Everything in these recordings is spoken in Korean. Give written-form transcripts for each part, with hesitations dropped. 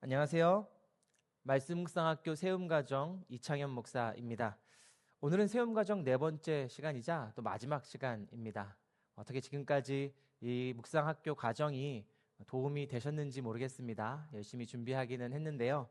안녕하세요. 말씀 묵상학교 세움가정 이창현 목사입니다. 오늘은 세움가정 네 번째 시간이자 또 마지막 시간입니다. 어떻게 지금까지 이 묵상학교 과정이 도움이 되셨는지 모르겠습니다. 열심히 준비하기는 했는데요.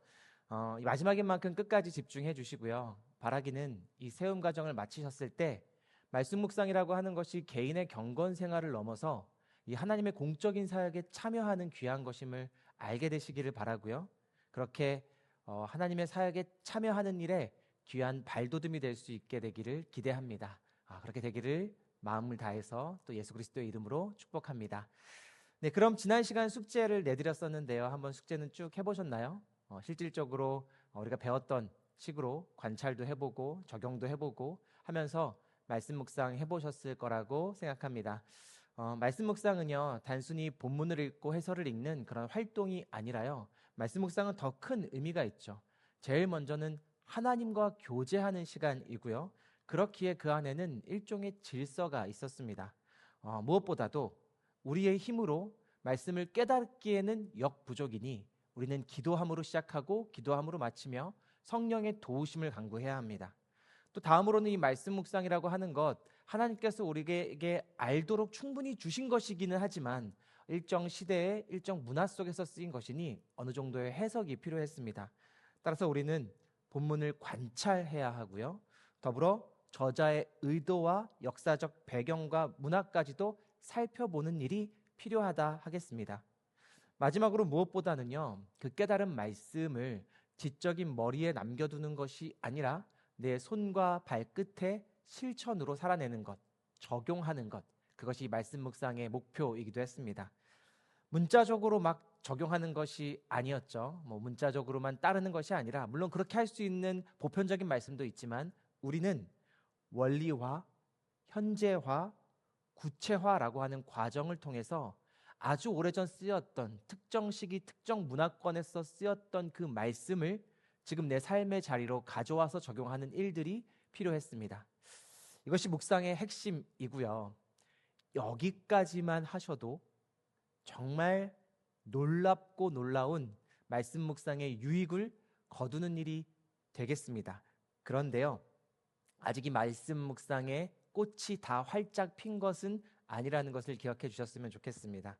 이 마지막인 만큼 끝까지 집중해 주시고요. 바라기는 이 세움가정을 마치셨을 때 말씀 묵상이라고 하는 것이 개인의 경건 생활을 넘어서 이 하나님의 공적인 사역에 참여하는 귀한 것임을 알게 되시기를 바라고요. 그렇게 하나님의 사역에 참여하는 일에 귀한 발돋움이 될 수 있게 되기를 기대합니다. 그렇게 되기를 마음을 다해서 또 예수 그리스도의 이름으로 축복합니다. 네, 그럼 지난 시간 숙제를 내드렸었는데요. 한번 숙제는 쭉 해보셨나요? 실질적으로 우리가 배웠던 식으로 관찰도 해보고 적용도 해보고 하면서 말씀 묵상 해보셨을 거라고 생각합니다. 말씀 묵상은요, 단순히 본문을 읽고 해설을 읽는 그런 활동이 아니라요, 말씀 묵상은 더 큰 의미가 있죠. 제일 먼저는 하나님과 교제하는 시간이고요. 그렇기에 그 안에는 일종의 질서가 있었습니다. 무엇보다도 우리의 힘으로 말씀을 깨닫기에는 역부족이니 우리는 기도함으로 시작하고 기도함으로 마치며 성령의 도우심을 간구해야 합니다. 또 다음으로는 이 말씀 묵상이라고 하는 것, 하나님께서 우리에게 알도록 충분히 주신 것이기는 하지만 일정 시대의 일정 문화 속에서 쓰인 것이니 어느 정도의 해석이 필요했습니다. 따라서 우리는 본문을 관찰해야 하고요. 더불어 저자의 의도와 역사적 배경과 문화까지도 살펴보는 일이 필요하다 하겠습니다. 마지막으로 무엇보다는요, 그 깨달은 말씀을 지적인 머리에 남겨두는 것이 아니라 내 손과 발끝에 실천으로 살아내는 것, 적용하는 것, 그것이 말씀 묵상의 목표이기도 했습니다. 문자적으로 막 적용하는 것이 아니었죠. 문자적으로만 따르는 것이 아니라, 물론 그렇게 할 수 있는 보편적인 말씀도 있지만 우리는 원리화, 현재화, 구체화라고 하는 과정을 통해서 아주 오래전 쓰였던 특정 시기 특정 문화권에서 쓰였던 그 말씀을 지금 내 삶의 자리로 가져와서 적용하는 일들이 필요했습니다. 이것이 묵상의 핵심이고요. 여기까지만 하셔도 정말 놀랍고 놀라운 말씀 묵상의 유익을 거두는 일이 되겠습니다. 그런데요, 아직 이 말씀 묵상의 꽃이 다 활짝 핀 것은 아니라는 것을 기억해 주셨으면 좋겠습니다.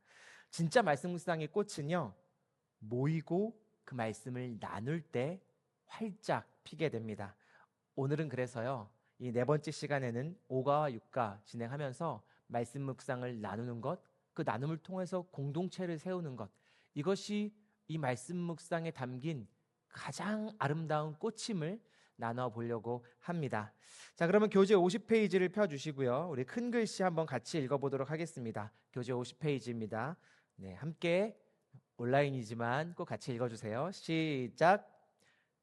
진짜 말씀 묵상의 꽃은요, 모이고 그 말씀을 나눌 때 활짝 피게 됩니다. 오늘은 그래서요, 이 네 번째 시간에는 5가와 6가 진행하면서 말씀 묵상을 나누는 것, 그 나눔을 통해서 공동체를 세우는 것, 이것이 이 말씀 묵상에 담긴 가장 아름다운 꽃임을 나눠보려고 합니다. 자, 그러면 교재 50페이지를 펴주시고요. 우리 큰 글씨 한번 같이 읽어보도록 하겠습니다. 교재 50페이지입니다. 네, 함께 온라인이지만 꼭 같이 읽어주세요. 시작!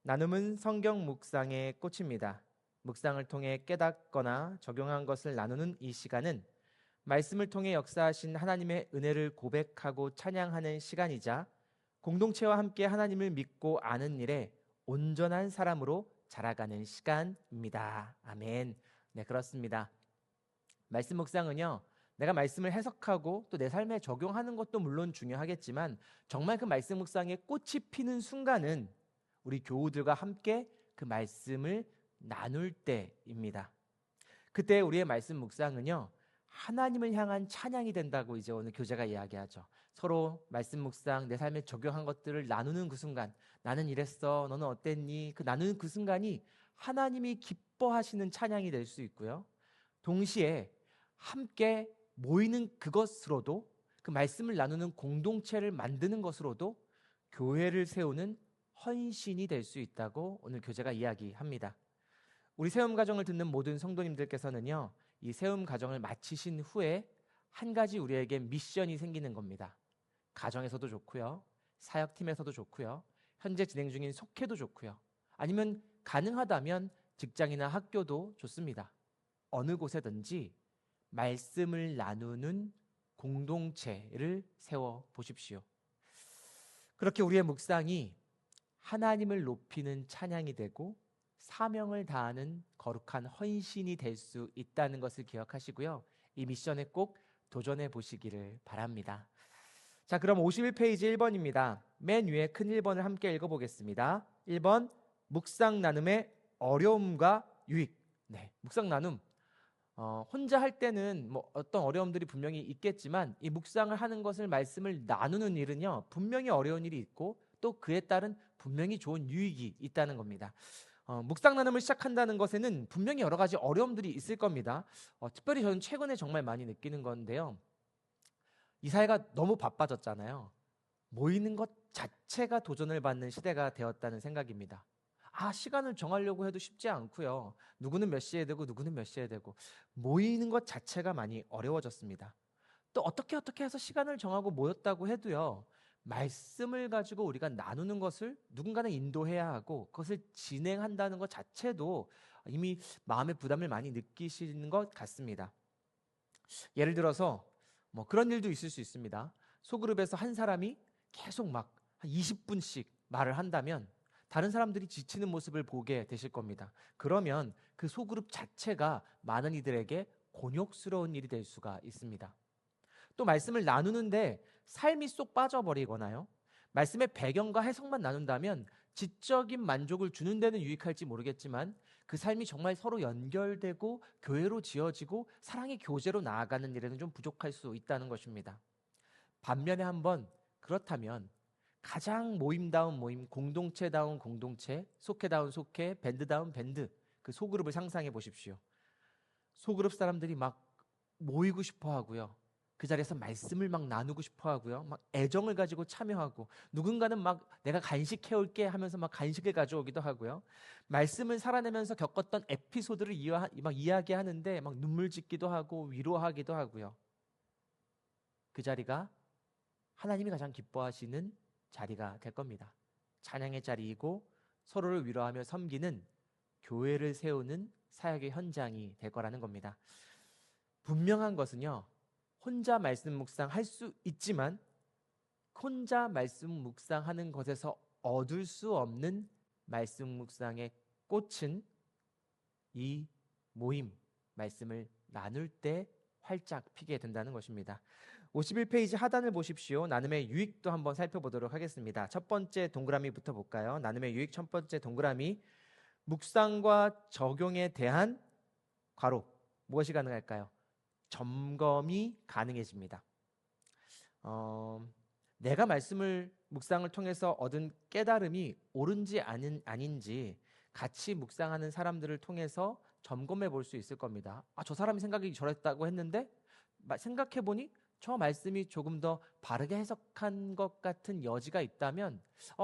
나눔은 성경 묵상의 꽃입니다. 묵상을 통해 깨닫거나 적용한 것을 나누는 이 시간은 말씀을 통해 역사하신 하나님의 은혜를 고백하고 찬양하는 시간이자 공동체와 함께 하나님을 믿고 아는 일에 온전한 사람으로 자라가는 시간입니다. 아멘. 네, 그렇습니다. 말씀 묵상은요, 내가 말씀을 해석하고 또 내 삶에 적용하는 것도 물론 중요하겠지만 정말 그 말씀 묵상에 꽃이 피는 순간은 우리 교우들과 함께 그 말씀을 나눌 때입니다. 그때 우리의 말씀 묵상은요, 하나님을 향한 찬양이 된다고 이제 오늘 교재가 이야기하죠. 서로 말씀 묵상, 내 삶에 적용한 것들을 나누는 그 순간, 나는 이랬어, 너는 어땠니? 그 나누는 그 순간이 하나님이 기뻐하시는 찬양이 될 수 있고요. 동시에 함께 모이는 그것으로도, 그 말씀을 나누는 공동체를 만드는 것으로도 교회를 세우는 헌신이 될 수 있다고 오늘 교재가 이야기합니다. 우리 세움 가정을 듣는 모든 성도님들께서는요, 이 세움 가정을 마치신 후에 한 가지 우리에게 미션이 생기는 겁니다. 가정에서도 좋고요, 사역팀에서도 좋고요, 현재 진행 중인 속회도 좋고요, 아니면 가능하다면 직장이나 학교도 좋습니다. 어느 곳에든지 말씀을 나누는 공동체를 세워 보십시오. 그렇게 우리의 묵상이 하나님을 높이는 찬양이 되고 사명을 다하는 거룩한 헌신이 될 수 있다는 것을 기억하시고요. 이 미션에 꼭 도전해 보시기를 바랍니다. 자, 그럼 51페이지 1번입니다. 맨 위에 큰 1번을 함께 읽어보겠습니다. 1번, 묵상 나눔의 어려움과 유익. 네, 묵상 나눔. 혼자 할 때는 뭐 어떤 어려움들이 분명히 있겠지만 이 묵상을 하는 것을 말씀을 나누는 일은요 분명히 어려운 일이 있고 또 그에 따른 분명히 좋은 유익이 있다는 겁니다. 묵상 나눔을 시작한다는 것에는 분명히 여러 가지 어려움들이 있을 겁니다. 특별히 저는 최근에 정말 많이 느끼는 건데요. 이 사회가 너무 바빠졌잖아요. 모이는 것 자체가 도전을 받는 시대가 되었다는 생각입니다. 시간을 정하려고 해도 쉽지 않고요. 누구는 몇 시에 되고 누구는 몇 시에 되고 모이는 것 자체가 많이 어려워졌습니다. 또 어떻게 해서 시간을 정하고 모였다고 해도요. 말씀을 가지고 우리가 나누는 것을 누군가는 인도해야 하고 그것을 진행한다는 것 자체도 이미 마음의 부담을 많이 느끼시는 것 같습니다. 예를 들어서 뭐 그런 일도 있을 수 있습니다. 소그룹에서 한 사람이 계속 막 한 20분씩 말을 한다면 다른 사람들이 지치는 모습을 보게 되실 겁니다. 그러면 그 소그룹 자체가 많은 이들에게 곤욕스러운 일이 될 수가 있습니다. 또 말씀을 나누는데 삶이 쏙 빠져버리거나요. 말씀의 배경과 해석만 나눈다면 지적인 만족을 주는 데는 유익할지 모르겠지만 그 삶이 정말 서로 연결되고 교회로 지어지고 사랑의 교제로 나아가는 일에는 좀 부족할 수 있다는 것입니다. 반면에 한번 그렇다면 가장 모임다운 모임, 공동체다운 공동체, 속회다운 속회, 밴드다운 밴드, 그 소그룹을 상상해 보십시오. 소그룹 사람들이 막 모이고 싶어 하고요. 그 자리에서 말씀을 막 나누고 싶어 하고요. 막 애정을 가지고 참여하고 누군가는 막 내가 간식 해올게 하면서 막 간식을 가져오기도 하고요. 말씀을 살아내면서 겪었던 에피소드를 막 이야기하는데 막 눈물 짓기도 하고 위로하기도 하고요. 그 자리가 하나님이 가장 기뻐하시는 자리가 될 겁니다. 찬양의 자리이고 서로를 위로하며 섬기는 교회를 세우는 사역의 현장이 될 거라는 겁니다. 분명한 것은요. 혼자 말씀 묵상할 수 있지만 혼자 말씀 묵상하는 것에서 얻을 수 없는 말씀 묵상의 꽃은 이 모임, 말씀을 나눌 때 활짝 피게 된다는 것입니다. 51페이지 하단을 보십시오. 나눔의 유익도 한번 살펴보도록 하겠습니다. 첫 번째 동그라미부터 볼까요? 나눔의 유익 첫 번째 동그라미, 묵상과 적용에 대한 괄호, 무엇이 가능할까요? 점검이 가능해집니다. 내가 묵상을 통해서 얻은 깨달음이 옳은지 아닌지 같이 묵상하는 사람들을 통해서 점검해 볼 수 있을 겁니다. 저 사람이 생각이 저랬다고 했는데 생각해 보니 저 말씀이 조금 더 바르게 해석한 것 같은 여지가 있다면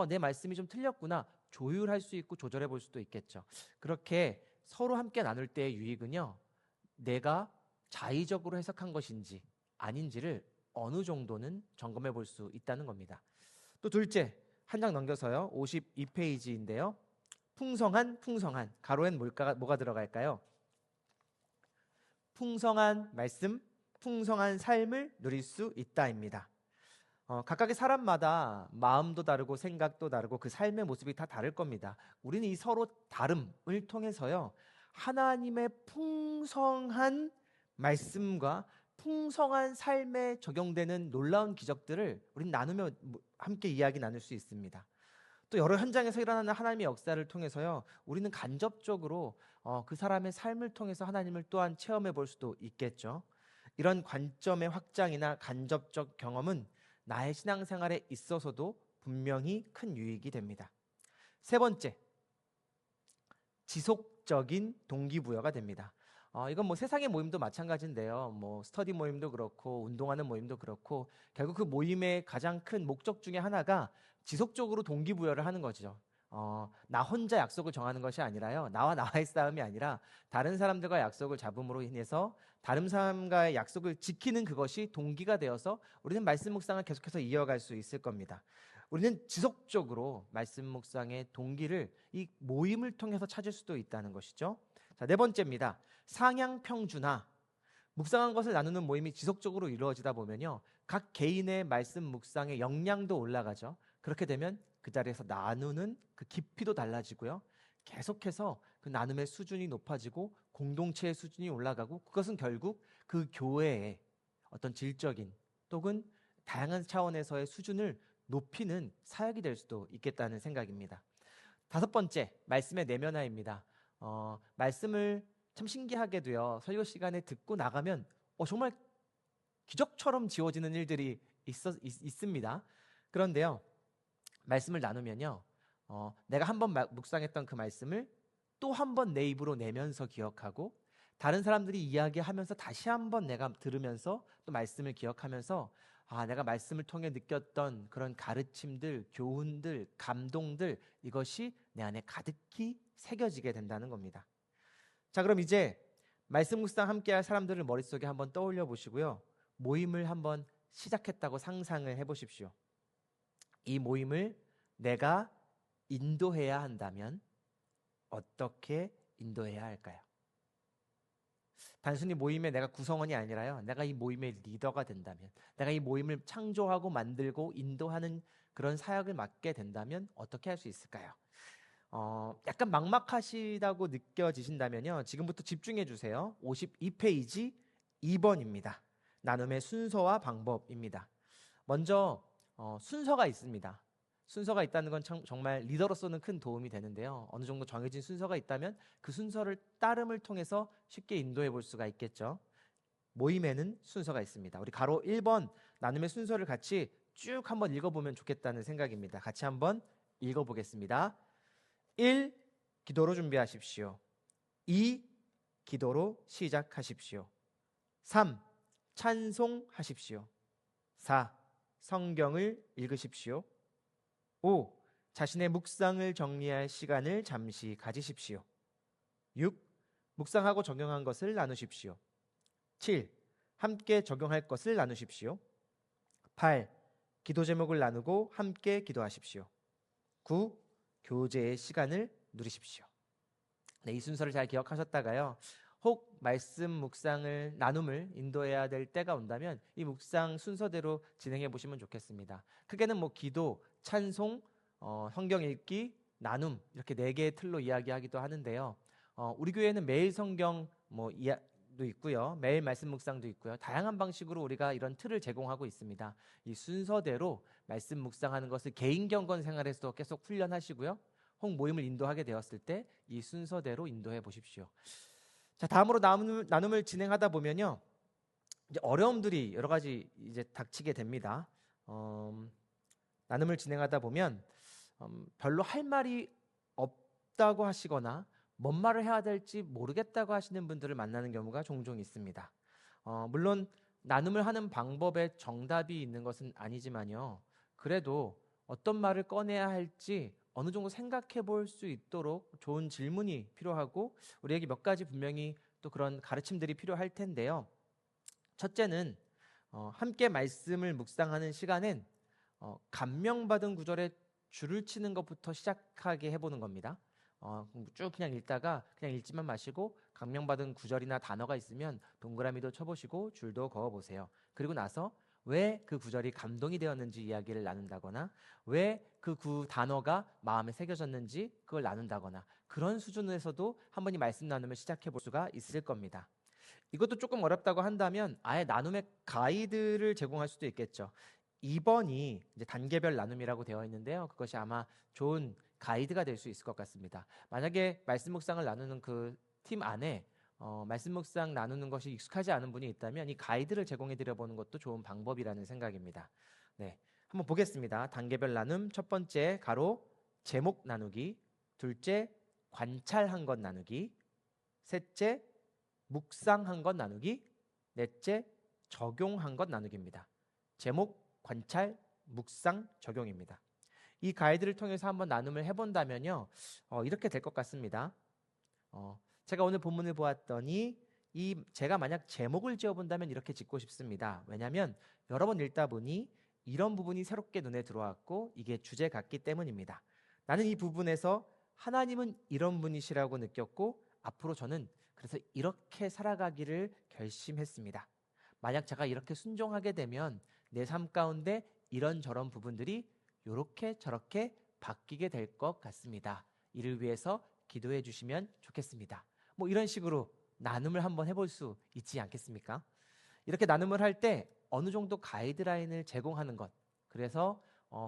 내 말씀이 좀 틀렸구나. 조율할 수 있고 조절해 볼 수도 있겠죠. 그렇게 서로 함께 나눌 때의 유익은요. 내가 자의적으로 해석한 것인지 아닌지를 어느 정도는 점검해 볼 수 있다는 겁니다. 또 둘째, 한 장 넘겨서요. 52페이지인데요. 풍성한 가로엔 뭐가 들어갈까요? 풍성한 말씀, 풍성한 삶을 누릴 수 있다입니다. 각각의 사람마다 마음도 다르고 생각도 다르고 그 삶의 모습이 다 다를 겁니다. 우리는 이 서로 다름을 통해서요. 하나님의 풍성한 말씀과 풍성한 삶에 적용되는 놀라운 기적들을 우리는 나누며 함께 이야기 나눌 수 있습니다. 또 여러 현장에서 일어나는 하나님의 역사를 통해서요. 우리는 간접적으로 그 사람의 삶을 통해서 하나님을 또한 체험해 볼 수도 있겠죠. 이런 관점의 확장이나 간접적 경험은 나의 신앙생활에 있어서도 분명히 큰 유익이 됩니다. 세 번째, 지속적인 동기부여가 됩니다. 이건 뭐 세상의 모임도 마찬가지인데요. 뭐 스터디 모임도 그렇고 운동하는 모임도 그렇고 결국 그 모임의 가장 큰 목적 중에 하나가 지속적으로 동기부여를 하는 거죠. 나 혼자 약속을 정하는 것이 아니라요. 나와 나와의 싸움이 아니라 다른 사람들과 약속을 잡음으로 인해서 다른 사람과의 약속을 지키는 그것이 동기가 되어서 우리는 말씀 묵상을 계속해서 이어갈 수 있을 겁니다. 우리는 지속적으로 말씀 묵상의 동기를 이 모임을 통해서 찾을 수도 있다는 것이죠. 자, 네 번째입니다. 상향평준화. 묵상한 것을 나누는 모임이 지속적으로 이루어지다 보면요. 각 개인의 말씀 묵상의 역량도 올라가죠. 그렇게 되면 그 자리에서 나누는 그 깊이도 달라지고요. 계속해서 그 나눔의 수준이 높아지고 공동체의 수준이 올라가고 그것은 결국 그 교회의 어떤 질적인 또는 다양한 차원에서의 수준을 높이는 사역이 될 수도 있겠다는 생각입니다. 다섯 번째, 말씀의 내면화입니다. 말씀을 참 신기하게도요, 설교 시간에 듣고 나가면 정말 기적처럼 지워지는 일들이 있습니다. 그런데요, 말씀을 나누면요, 내가 한번 묵상했던 그 말씀을 또 한 번 내 입으로 내면서 기억하고, 다른 사람들이 이야기하면서 다시 한번 내가 들으면서 또 말씀을 기억하면서 내가 말씀을 통해 느꼈던 그런 가르침들, 교훈들, 감동들, 이것이 내 안에 가득히 새겨지게 된다는 겁니다. 자, 그럼 이제 말씀 묵상 함께 할 사람들을 머릿속에 한번 떠올려 보시고요, 모임을 한번 시작했다고 상상을 해보십시오. 이 모임을 내가 인도해야 한다면 어떻게 인도해야 할까요? 단순히 모임에 내가 구성원이 아니라요, 내가 이 모임의 리더가 된다면, 내가 이 모임을 창조하고 만들고 인도하는 그런 사역을 맡게 된다면 어떻게 할 수 있을까요? 약간 막막하시다고 느껴지신다면요, 지금부터 집중해 주세요. 52페이지 2번입니다. 나눔의 순서와 방법입니다. 먼저 순서가 있습니다. 순서가 있다는 건 정말 리더로서는 큰 도움이 되는데요, 어느 정도 정해진 순서가 있다면 그 순서를 따름을 통해서 쉽게 인도해 볼 수가 있겠죠. 모임에는 순서가 있습니다. 우리 가로 1번 나눔의 순서를 같이 쭉 한번 읽어보면 좋겠다는 생각입니다. 같이 한번 읽어보겠습니다. 1. 기도로 준비하십시오. 2. 기도로 시작하십시오. 3. 찬송하십시오. 4. 성경을 읽으십시오. 5. 자신의 묵상을 정리할 시간을 잠시 가지십시오. 6. 묵상하고 적용한 것을 나누십시오. 7. 함께 적용할 것을 나누십시오. 8. 기도 제목을 나누고 함께 기도하십시오. 9. 교제의 시간을 누리십시오. 네, 이 순서를 잘 기억하셨다가요, 혹 말씀 묵상을 나눔을 인도해야 될 때가 온다면 이 묵상 순서대로 진행해 보시면 좋겠습니다. 크게는 기도, 찬송, 성경 읽기, 나눔, 이렇게 4개의 틀로 이야기하기도 하는데요. 우리 교회는 매일 성경 도 있고요, 매일 말씀 묵상도 있고요, 다양한 방식으로 우리가 이런 틀을 제공하고 있습니다. 이 순서대로 말씀 묵상하는 것을 개인 경건 생활에서도 계속 훈련하시고요, 혹 모임을 인도하게 되었을 때 이 순서대로 인도해 보십시오. 자, 다음으로 나눔을 진행하다 보면요, 이제 어려움들이 여러 가지 이제 닥치게 됩니다. 나눔을 진행하다 보면 별로 할 말이 없다고 하시거나 뭔 말을 해야 될지 모르겠다고 하시는 분들을 만나는 경우가 종종 있습니다. 물론 나눔을 하는 방법에 정답이 있는 것은 아니지만요, 그래도 어떤 말을 꺼내야 할지 어느 정도 생각해 볼 수 있도록 좋은 질문이 필요하고, 우리에게 몇 가지 분명히 또 그런 가르침들이 필요할 텐데요. 첫째는 함께 말씀을 묵상하는 시간엔 감명받은 구절에 줄을 치는 것부터 시작하게 해보는 겁니다. 쭉 그냥 읽다가 그냥 읽지만 마시고 감명받은 구절이나 단어가 있으면 동그라미도 쳐보시고 줄도 그어보세요. 그리고 나서 왜 그 구절이 감동이 되었는지 이야기를 나눈다거나, 왜 그 단어가 마음에 새겨졌는지 그걸 나눈다거나, 그런 수준에서도 한 번 이 말씀 나눔을 시작해 볼 수가 있을 겁니다. 이것도 조금 어렵다고 한다면 아예 나눔의 가이드를 제공할 수도 있겠죠. 2번이 이제 단계별 나눔이라고 되어 있는데요, 그것이 아마 좋은 가이드가 될 수 있을 것 같습니다. 만약에 말씀 묵상을 나누는 그 팀 안에 말씀 묵상 나누는 것이 익숙하지 않은 분이 있다면 이 가이드를 제공해 드려 보는 것도 좋은 방법이라는 생각입니다. 네, 한번 보겠습니다. 단계별 나눔, 첫 번째 가로 제목 나누기, 둘째 관찰한 것 나누기, 셋째 묵상한 것 나누기, 넷째 적용한 것 나누기입니다. 제목, 관찰, 묵상, 적용입니다. 이 가이드를 통해서 한번 나눔을 해본다면요, 이렇게 될 것 같습니다. 제가 오늘 본문을 보았더니 제가 만약 제목을 지어본다면 이렇게 짓고 싶습니다. 왜냐하면 여러 번 읽다 보니 이런 부분이 새롭게 눈에 들어왔고 이게 주제 같기 때문입니다. 나는 이 부분에서 하나님은 이런 분이시라고 느꼈고 앞으로 저는 그래서 이렇게 살아가기를 결심했습니다. 만약 제가 이렇게 순종하게 되면 내 삶 가운데 이런저런 부분들이 이렇게 저렇게 바뀌게 될 것 같습니다. 이를 위해서 기도해 주시면 좋겠습니다. 이런 식으로 나눔을 한번 해볼 수 있지 않겠습니까? 이렇게 나눔을 할 때 어느 정도 가이드라인을 제공하는 것, 그래서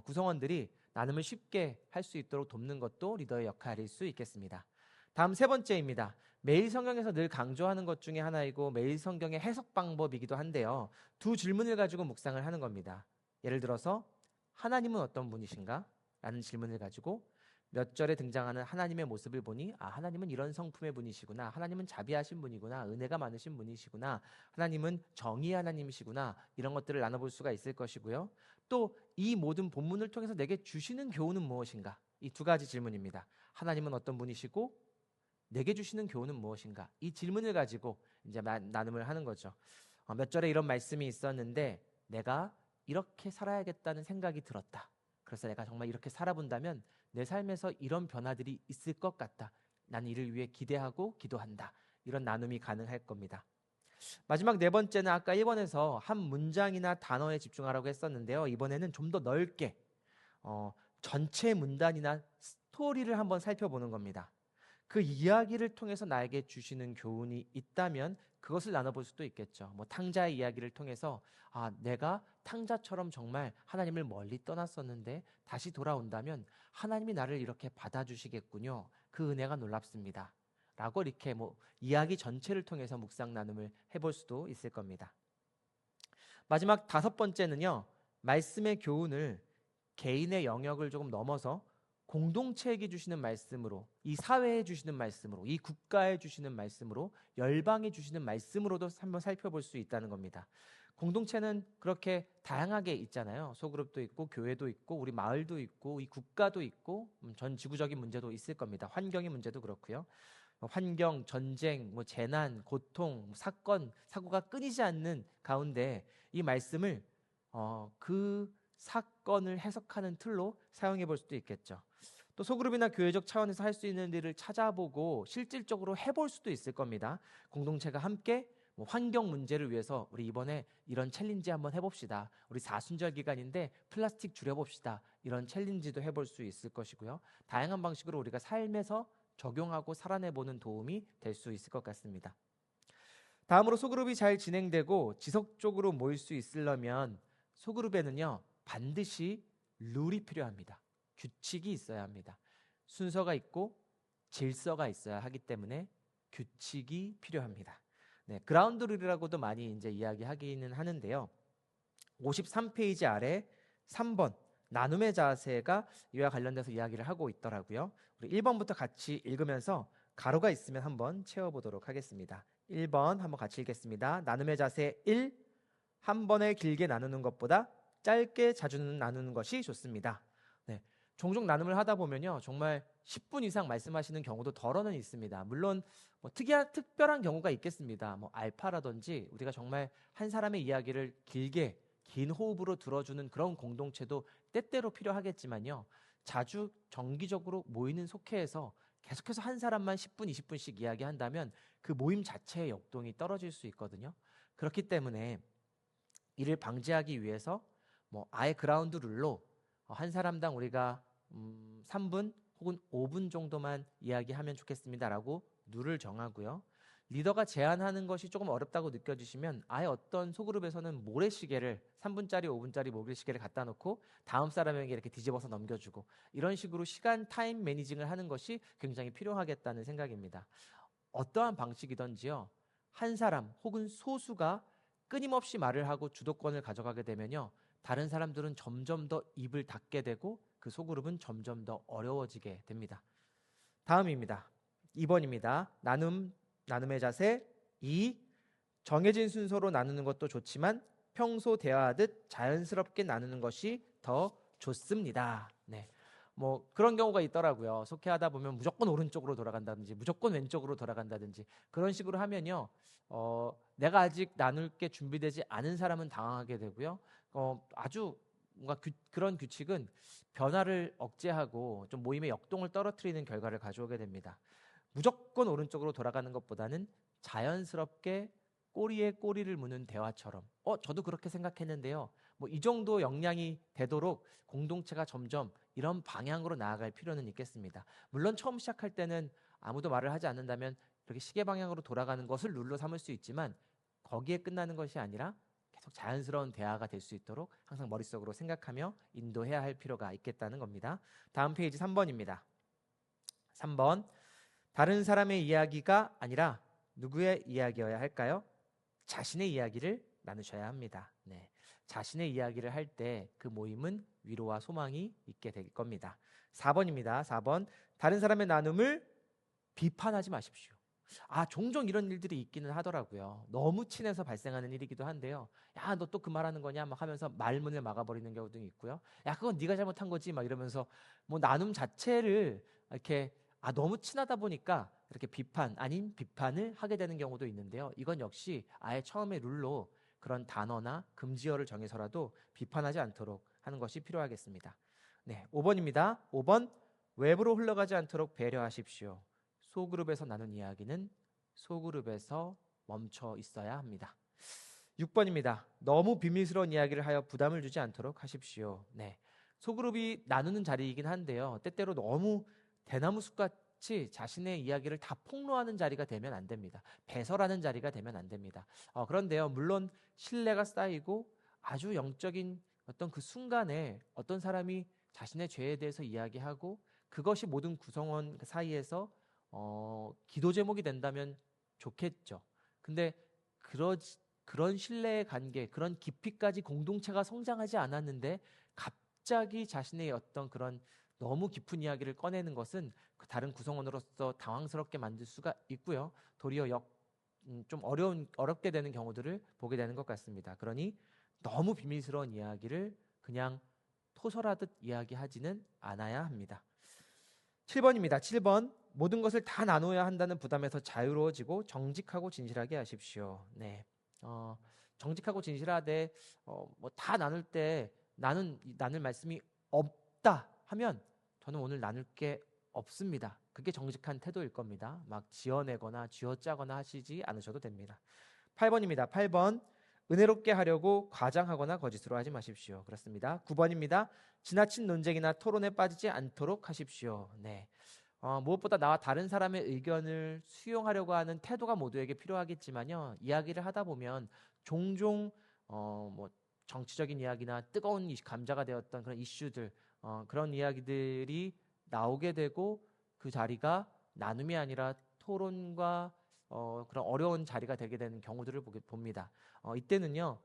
구성원들이 나눔을 쉽게 할 수 있도록 돕는 것도 리더의 역할일 수 있겠습니다. 다음 세 번째입니다. 매일 성경에서 늘 강조하는 것 중에 하나이고 매일 성경의 해석 방법이기도 한데요. 두 질문을 가지고 묵상을 하는 겁니다. 예를 들어서 하나님은 어떤 분이신가? 라는 질문을 가지고 몇 절에 등장하는 하나님의 모습을 보니 하나님은 이런 성품의 분이시구나. 하나님은 자비하신 분이구나. 은혜가 많으신 분이시구나. 하나님은 정의의 하나님이시구나. 이런 것들을 나눠볼 수가 있을 것이고요. 또 이 모든 본문을 통해서 내게 주시는 교훈은 무엇인가? 이 두 가지 질문입니다. 하나님은 어떤 분이시고 내게 주시는 교훈은 무엇인가? 이 질문을 가지고 이제 나눔을 하는 거죠. 몇 절에 이런 말씀이 있었는데 내가 이렇게 살아야겠다는 생각이 들었다. 그래서 내가 정말 이렇게 살아본다면 내 삶에서 이런 변화들이 있을 것 같다. 나는 이를 위해 기대하고 기도한다. 이런 나눔이 가능할 겁니다. 마지막 네 번째는 아까 1번에서 한 문장이나 단어에 집중하라고 했었는데요. 이번에는 좀 더 넓게 전체 문단이나 스토리를 한번 살펴보는 겁니다. 그 이야기를 통해서 나에게 주시는 교훈이 있다면 그것을 나눠볼 수도 있겠죠. 탕자의 이야기를 통해서 내가 탕자처럼 정말 하나님을 멀리 떠났었는데 다시 돌아온다면 하나님이 나를 이렇게 받아주시겠군요. 그 은혜가 놀랍습니다. 라고 이렇게 이야기 전체를 통해서 묵상 나눔을 해볼 수도 있을 겁니다. 마지막 다섯 번째는요. 말씀의 교훈을 개인의 영역을 조금 넘어서 공동체에게 주시는 말씀으로, 이 사회에 주시는 말씀으로, 이 국가에 주시는 말씀으로, 열방에 주시는 말씀으로도 한번 살펴볼 수 있다는 겁니다. 공동체는 그렇게 다양하게 있잖아요. 소그룹도 있고 교회도 있고 우리 마을도 있고 이 국가도 있고 전 지구적인 문제도 있을 겁니다. 환경의 문제도 그렇고요. 환경, 전쟁, 재난, 고통, 사건, 사고가 끊이지 않는 가운데 이 말씀을 그 사건을 해석하는 틀로 사용해 볼 수도 있겠죠. 또 소그룹이나 교회적 차원에서 할 수 있는 일을 찾아보고 실질적으로 해볼 수도 있을 겁니다. 공동체가 함께 환경 문제를 위해서 우리 이번에 이런 챌린지 한번 해봅시다. 우리 사순절 기간인데 플라스틱 줄여봅시다. 이런 챌린지도 해볼 수 있을 것이고요. 다양한 방식으로 우리가 삶에서 적용하고 살아내보는 도움이 될 수 있을 것 같습니다. 다음으로 소그룹이 잘 진행되고 지속적으로 모일 수 있으려면 소그룹에는요 반드시 룰이 필요합니다. 규칙이 있어야 합니다. 순서가 있고 질서가 있어야 하기 때문에 규칙이 필요합니다. 그라운드 룰이라고도 많이 이제 이야기하기는 하는데요. 53페이지 아래 3번 나눔의 자세가 이와 관련돼서 이야기를 하고 있더라고요. 우리 1번부터 같이 읽으면서 가로가 있으면 한번 채워보도록 하겠습니다. 1번 한번 같이 읽겠습니다. 나눔의 자세 1. 한 번에 길게 나누는 것보다 짧게 자주 나누는 것이 좋습니다. 종종 나눔을 하다 보면요 정말 10분 이상 말씀하시는 경우도 덜어는 있습니다. 물론 특별한 경우가 있겠습니다. 알파라든지 우리가 정말 한 사람의 이야기를 길게 긴 호흡으로 들어주는 그런 공동체도 때때로 필요하겠지만요 자주 정기적으로 모이는 속회에서 계속해서 한 사람만 10분 20분씩 이야기한다면 그 모임 자체의 역동이 떨어질 수 있거든요. 그렇기 때문에 이를 방지하기 위해서 아예 그라운드 룰로 한 사람당 우리가 3분 혹은 5분 정도만 이야기하면 좋겠습니다라고 룰을 정하고요. 리더가 제안하는 것이 조금 어렵다고 느껴지시면 아예 어떤 소그룹에서는 모래시계를 3분짜리 5분짜리 모래시계를 갖다 놓고 다음 사람에게 이렇게 뒤집어서 넘겨주고 이런 식으로 시간 타임 매니징을 하는 것이 굉장히 필요하겠다는 생각입니다. 어떠한 방식이든지요. 한 사람 혹은 소수가 끊임없이 말을 하고 주도권을 가져가게 되면요. 다른 사람들은 점점 더 입을 닫게 되고 그 소그룹은 점점 더 어려워지게 됩니다. 다음입니다. 2번입니다. 나눔의 자세 2. 정해진 순서로 나누는 것도 좋지만 평소 대화하듯 자연스럽게 나누는 것이 더 좋습니다. 그런 경우가 있더라고요. 속회하다 보면 무조건 오른쪽으로 돌아간다든지 무조건 왼쪽으로 돌아간다든지 그런 식으로 하면요. 내가 아직 나눌 게 준비되지 않은 사람은 당황하게 되고요. 아주 뭔가 그런 규칙은 변화를 억제하고 좀 모임의 역동을 떨어뜨리는 결과를 가져오게 됩니다. 무조건 오른쪽으로 돌아가는 것보다는 자연스럽게 꼬리에 꼬리를 무는 대화처럼 저도 그렇게 생각했는데요. 이 정도 역량이 되도록 공동체가 점점 이런 방향으로 나아갈 필요는 있겠습니다. 물론 처음 시작할 때는 아무도 말을 하지 않는다면 이렇게 시계 방향으로 돌아가는 것을 룰로 삼을 수 있지만 거기에 끝나는 것이 아니라 계속 자연스러운 대화가 될 수 있도록 항상 머릿속으로 생각하며 인도해야 할 필요가 있겠다는 겁니다. 다음 페이지 3번입니다. 3번, 다른 사람의 이야기가 아니라 누구의 이야기여야 할까요? 자신의 이야기를 나누셔야 합니다. 네, 자신의 이야기를 할 때 그 모임은 위로와 소망이 있게 될 겁니다. 4번입니다. 4번, 다른 사람의 나눔을 비판하지 마십시오. 종종 이런 일들이 있기는 하더라고요. 너무 친해서 발생하는 일이기도 한데요. 야, 너 또 그 말하는 거냐? 막 하면서 말문을 막아버리는 경우도 있고요. 야, 그건 네가 잘못한 거지? 막 이러면서 뭐 나눔 자체를 이렇게 너무 친하다 보니까 이렇게 비판 아닌 비판을 하게 되는 경우도 있는데요. 이건 역시 아예 처음에 룰로 그런 단어나 금지어를 정해서라도 비판하지 않도록 하는 것이 필요하겠습니다. 네, 5번입니다. 5번, 외부로 흘러가지 않도록 배려하십시오. 소그룹에서 나눈 이야기는 소그룹에서 멈춰 있어야 합니다. 6번입니다. 너무 비밀스러운 이야기를 하여 부담을 주지 않도록 하십시오. 네, 소그룹이 나누는 자리이긴 한데요. 때때로 너무 대나무 숲같이 자신의 이야기를 다 폭로하는 자리가 되면 안 됩니다. 배설하는 자리가 되면 안 됩니다. 그런데요, 물론 신뢰가 쌓이고 아주 영적인 어떤 그 순간에 어떤 사람이 자신의 죄에 대해서 이야기하고 그것이 모든 구성원 사이에서 기도 제목이 된다면 좋겠죠. 근데 그런 신뢰의 관계, 그런 깊이까지 공동체가 성장하지 않았는데 갑자기 자신의 어떤 그런 너무 깊은 이야기를 꺼내는 것은 그 다른 구성원으로서 당황스럽게 만들 수가 있고요. 도리어 좀 어렵게 되는 경우들을 보게 되는 것 같습니다. 그러니 너무 비밀스러운 이야기를 그냥 토설하듯 이야기하지는 않아야 합니다. 7번입니다. 7번, 모든 것을 다 나눠야 한다는 부담에서 자유로워지고 정직하고 진실하게 하십시오. 네, 정직하고 진실하되 뭐 다 나눌 때 나눌 말씀이 없다 하면 저는 오늘 나눌 게 없습니다. 그게 정직한 태도일 겁니다. 막 지어내거나 쥐어짜거나 하시지 않으셔도 됩니다. 8번입니다. 8번, 은혜롭게 하려고 과장하거나 거짓으로 하지 마십시오. 그렇습니다. 9번입니다. 지나친 논쟁이나 토론에 빠지지 않도록 하십시오. 네, 무엇보다 나와 다른 사람의 의견을 수용하려고 하는 태도가 모두에게 필요하겠지만요. 이야기를 하다 보면 종종 뭐 정치적인 이야기나 뜨거운 감자가 되었던 그런 이슈들, 그런 이야기들이 나오게 되고 그 자리가 나눔이 아니라 토론과 그런 어려운 자리가 되게 되는 경우들을 봅니다. 이때는요,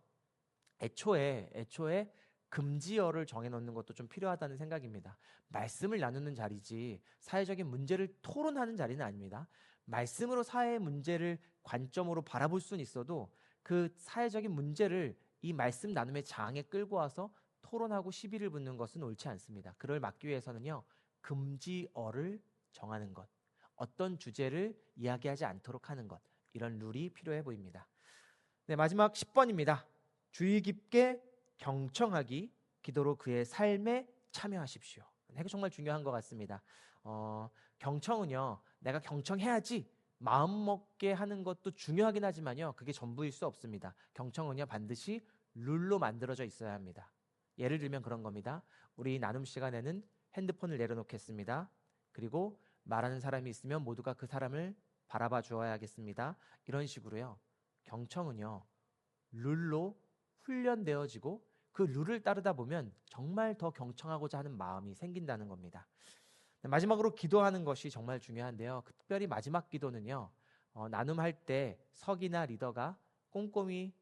애초에 금지어를 정해놓는 것도 좀 필요하다는 생각입니다. 말씀을 나누는 자리지 사회적인 문제를 토론하는 자리는 아닙니다. 말씀으로 사회의 문제를 관점으로 바라볼 수는 있어도 그 사회적인 문제를 이 말씀 나눔의 장에 끌고 와서 토론하고 시비를 붙는 것은 옳지 않습니다. 그걸 막기 위해서는요, 금지어를 정하는 것, 어떤 주제를 이야기하지 않도록 하는 것, 이런 룰이 필요해 보입니다. 네, 마지막 10번입니다. 주의 깊게 경청하기, 기도로 그의 삶에 참여하십시오. 이게 정말 중요한 것 같습니다. 경청은요, 내가 경청해야지 마음 먹게 하는 것도 중요하긴 하지만요, 그게 전부일 수 없습니다. 경청은요, 반드시 룰로 만들어져 있어야 합니다. 예를 들면 그런 겁니다. 우리 나눔 시간에는 핸드폰을 내려놓겠습니다. 그리고 말하는 사람이 있으면 모두가 그 사람을 바라봐 주어야겠습니다. 이런 식으로요, 경청은요, 룰로 훈련되어지고 그 룰을 따르다 보면 정말 더 경청하고자 하는 마음이 생긴다는 겁니다. 마지막으로 기도하는 것이 정말 중요한데요. 특별히 마지막 기도는요, 나눔할 때 석이나 리더가 꼼꼼히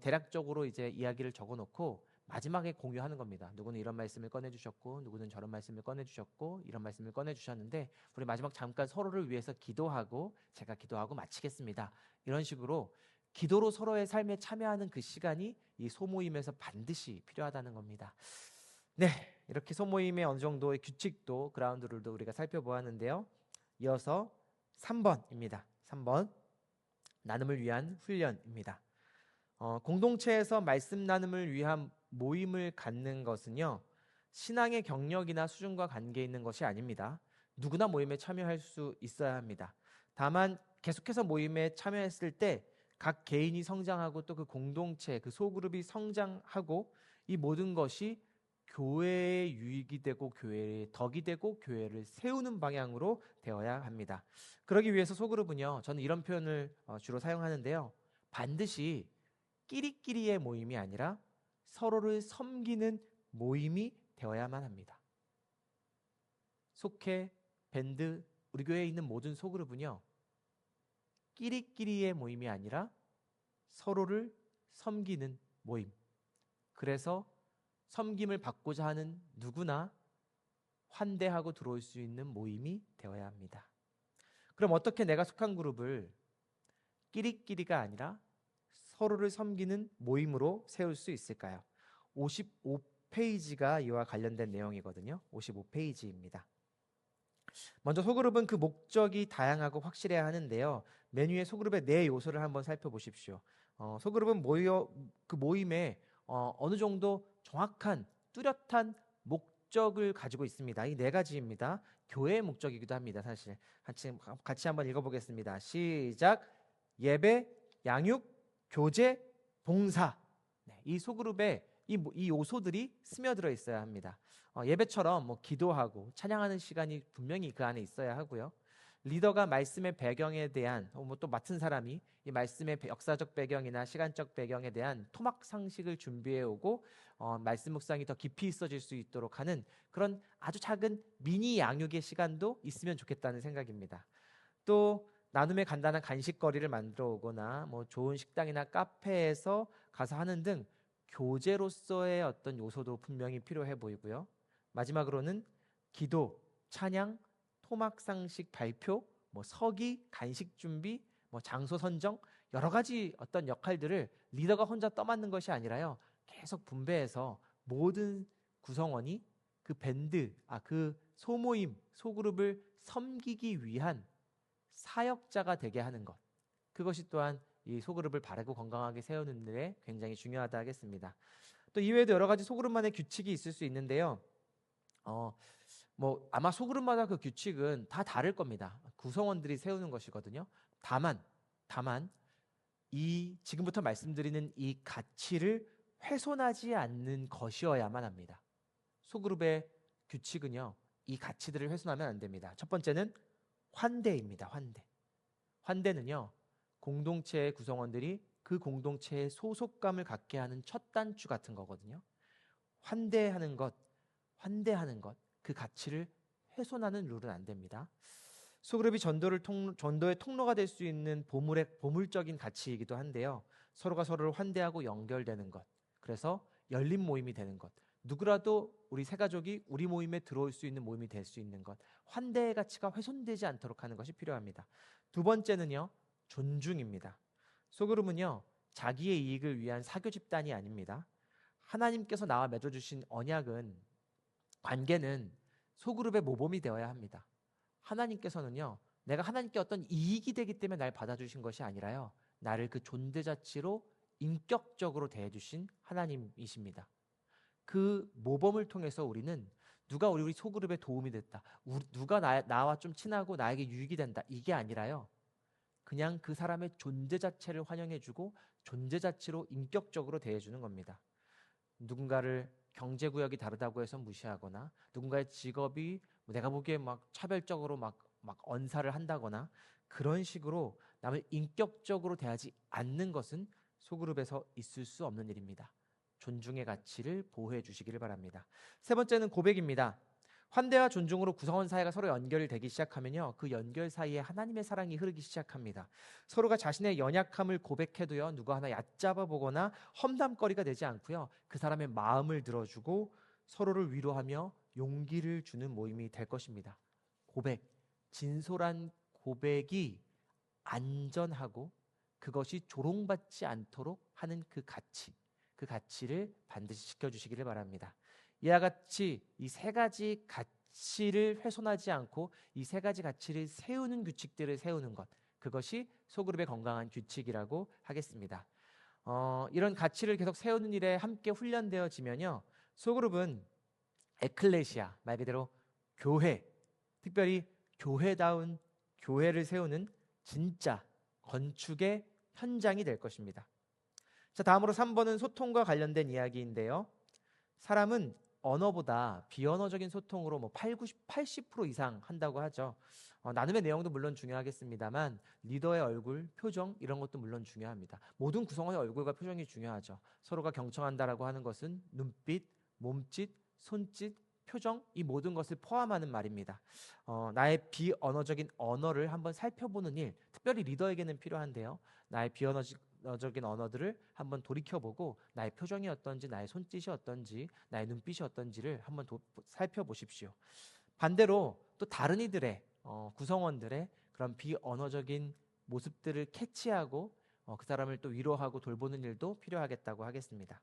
대략적으로 이제 이야기를 적어놓고 마지막에 공유하는 겁니다. 누구는 이런 말씀을 꺼내주셨고, 누구는 저런 말씀을 꺼내주셨고, 이런 말씀을 꺼내주셨는데 우리 마지막 잠깐 서로를 위해서 기도하고 제가 기도하고 마치겠습니다. 이런 식으로 기도로 서로의 삶에 참여하는 그 시간이 이 소모임에서 반드시 필요하다는 겁니다. 네, 이렇게 소모임의 어느 정도의 규칙도 그라운드 룰도 우리가 살펴보았는데요. 이어서 3번입니다. 3번, 나눔을 위한 훈련입니다. 공동체에서 말씀 나눔을 위한 모임을 갖는 것은요, 신앙의 경력이나 수준과 관계 있는 것이 아닙니다. 누구나 모임에 참여할 수 있어야 합니다. 다만 계속해서 모임에 참여했을 때 각 개인이 성장하고 또 그 공동체, 그 소그룹이 성장하고 이 모든 것이 교회의 유익이 되고 교회의 덕이 되고 교회를 세우는 방향으로 되어야 합니다. 그러기 위해서 소그룹은요, 저는 이런 표현을 주로 사용하는데요, 반드시 끼리끼리의 모임이 아니라 서로를 섬기는 모임이 되어야만 합니다. 속회, 밴드, 우리 교회에 있는 모든 소그룹은요, 끼리끼리의 모임이 아니라 서로를 섬기는 모임. 그래서 섬김을 받고자 하는 누구나 환대하고 들어올 수 있는 모임이 되어야 합니다. 그럼 어떻게 내가 속한 그룹을 끼리끼리가 아니라 서로를 섬기는 모임으로 세울 수 있을까요? 55페이지가 이와 관련된 내용이거든요. 55페이지입니다. 먼저 소그룹은 그 목적이 다양하고 확실해야 하는데요. 메뉴의 소그룹의 네 요소를 한번 살펴보십시오. 소그룹은 그 모임에 어느 정도 정확한 뚜렷한 목적을 가지고 있습니다. 이 네 가지입니다. 교회의 목적이기도 합니다. 사실 같이 한번 읽어보겠습니다. 시작. 예배, 양육, 교제, 봉사. 네, 이 소그룹에 이 요소들이 스며들어 있어야 합니다. 예배처럼 기도하고 찬양하는 시간이 분명히 그 안에 있어야 하고요. 리더가 말씀의 배경에 대한 또 맡은 사람이 이 말씀의 역사적 배경이나 시간적 배경에 대한 토막 상식을 준비해 오고 말씀 묵상이 더 깊이 있어질 수 있도록 하는 그런 아주 작은 미니 양육의 시간도 있으면 좋겠다는 생각입니다. 또 나눔의 간단한 간식거리를 만들어 오거나 좋은 식당이나 카페에서 가서 하는 등 교제로서의 어떤 요소도 분명히 필요해 보이고요. 마지막으로는 기도, 찬양, 토막상식 발표, 서기, 간식 준비, 장소 선정 여러 가지 어떤 역할들을 리더가 혼자 떠맡는 것이 아니라요. 계속 분배해서 모든 구성원이 그 밴드, 그 소모임, 소그룹을 섬기기 위한 사역자가 되게 하는 것. 그것이 또한 이 소그룹을 바르고 건강하게 세우는 데 굉장히 중요하다 하겠습니다. 또 이외에도 여러 가지 소그룹만의 규칙이 있을 수 있는데요. 아마 소그룹마다 그 규칙은 다 다를 겁니다. 구성원들이 세우는 것이거든요. 다만 이 지금부터 말씀드리는 이 가치를 훼손하지 않는 것이어야만 합니다. 소그룹의 규칙은요, 이 가치들을 훼손하면 안 됩니다. 첫 번째는 환대입니다. 환대는요, 공동체의 구성원들이 그 공동체의 소속감을 갖게 하는 첫 단추 같은 거거든요. 환대하는 것, 그 가치를 훼손하는 룰은 안 됩니다. 소그룹이 전도의 통로가 될 수 있는 보물적인 가치이기도 한데요. 서로가 서로를 환대하고 연결되는 것, 그래서 열린 모임이 되는 것, 누구라도 우리 새 가족이 우리 모임에 들어올 수 있는 모임이 될 수 있는 것, 환대의 가치가 훼손되지 않도록 하는 것이 필요합니다. 두 번째는요, 존중입니다. 소그룹은요, 자기의 이익을 위한 사교 집단이 아닙니다. 하나님께서 나와 맺어주신 관계는 소그룹의 모범이 되어야 합니다. 하나님께서는요, 내가 하나님께 어떤 이익이 되기 때문에 날 받아주신 것이 아니라요, 나를 그 존재 자체로 인격적으로 대해주신 하나님이십니다. 그 모범을 통해서 우리는 누가 우리 소그룹에 도움이 됐다, 누가 나와 좀 친하고 나에게 유익이 된다, 이게 아니라요, 그냥 그 사람의 존재 자체를 환영해주고 존재 자체로 인격적으로 대해주는 겁니다. 누군가를 경제구역이 다르다고 해서 무시하거나, 누군가의 직업이 내가 보기에 차별적으로 언사를 한다거나, 그런 식으로 남을 인격적으로 대하지 않는 것은 소그룹에서 있을 수 없는 일입니다. 존중의 가치를 보호해 주시기를 바랍니다. 세 번째는 고백입니다. 환대와 존중으로 구성원 사이가 서로 연결되기 시작하면요, 그 연결 사이에 하나님의 사랑이 흐르기 시작합니다. 서로가 자신의 연약함을 고백해도요, 누가 하나 얕잡아 보거나 험담거리가 되지 않고요, 그 사람의 마음을 들어주고 서로를 위로하며 용기를 주는 모임이 될 것입니다. 고백, 진솔한 고백이 안전하고 그것이 조롱받지 않도록 하는 그 가치를 반드시 지켜주시기를 바랍니다. 이와 같이 이 세 가지 가치를 훼손하지 않고 이 세 가지 가치를 세우는 규칙들을 세우는 것, 그것이 소그룹의 건강한 규칙이라고 하겠습니다. 이런 가치를 계속 세우는 일에 함께 훈련되어지면요, 소그룹은 에클레시아, 말 그대로 교회, 특별히 교회다운 교회를 세우는 진짜 건축의 현장이 될 것입니다. 자, 다음으로 3번은 소통과 관련된 이야기인데요. 사람은 언어보다 비언어적인 소통으로 뭐 8, 90, 80% 이상 한다고 하죠. 나눔의 내용도 물론 중요하겠습니다만 리더의 얼굴, 표정 이런 것도 물론 중요합니다. 모든 구성원의 얼굴과 표정이 중요하죠. 서로가 경청한다라고 하는 것은 눈빛, 몸짓, 손짓, 표정 이 모든 것을 포함하는 말입니다. 나의 비언어적인 언어를 한번 살펴보는 일, 특별히 리더에게는 필요한데요. 나의 비언어적인 언어들을 한번 돌이켜보고 나의 표정이 어떤지, 나의 손짓이 어떤지, 나의 눈빛이 어떤지를 한번 살펴보십시오. 반대로 또 다른 이들의 구성원들의 그런 비언어적인 모습들을 캐치하고 그 사람을 또 위로하고 돌보는 일도 필요하겠다고 하겠습니다.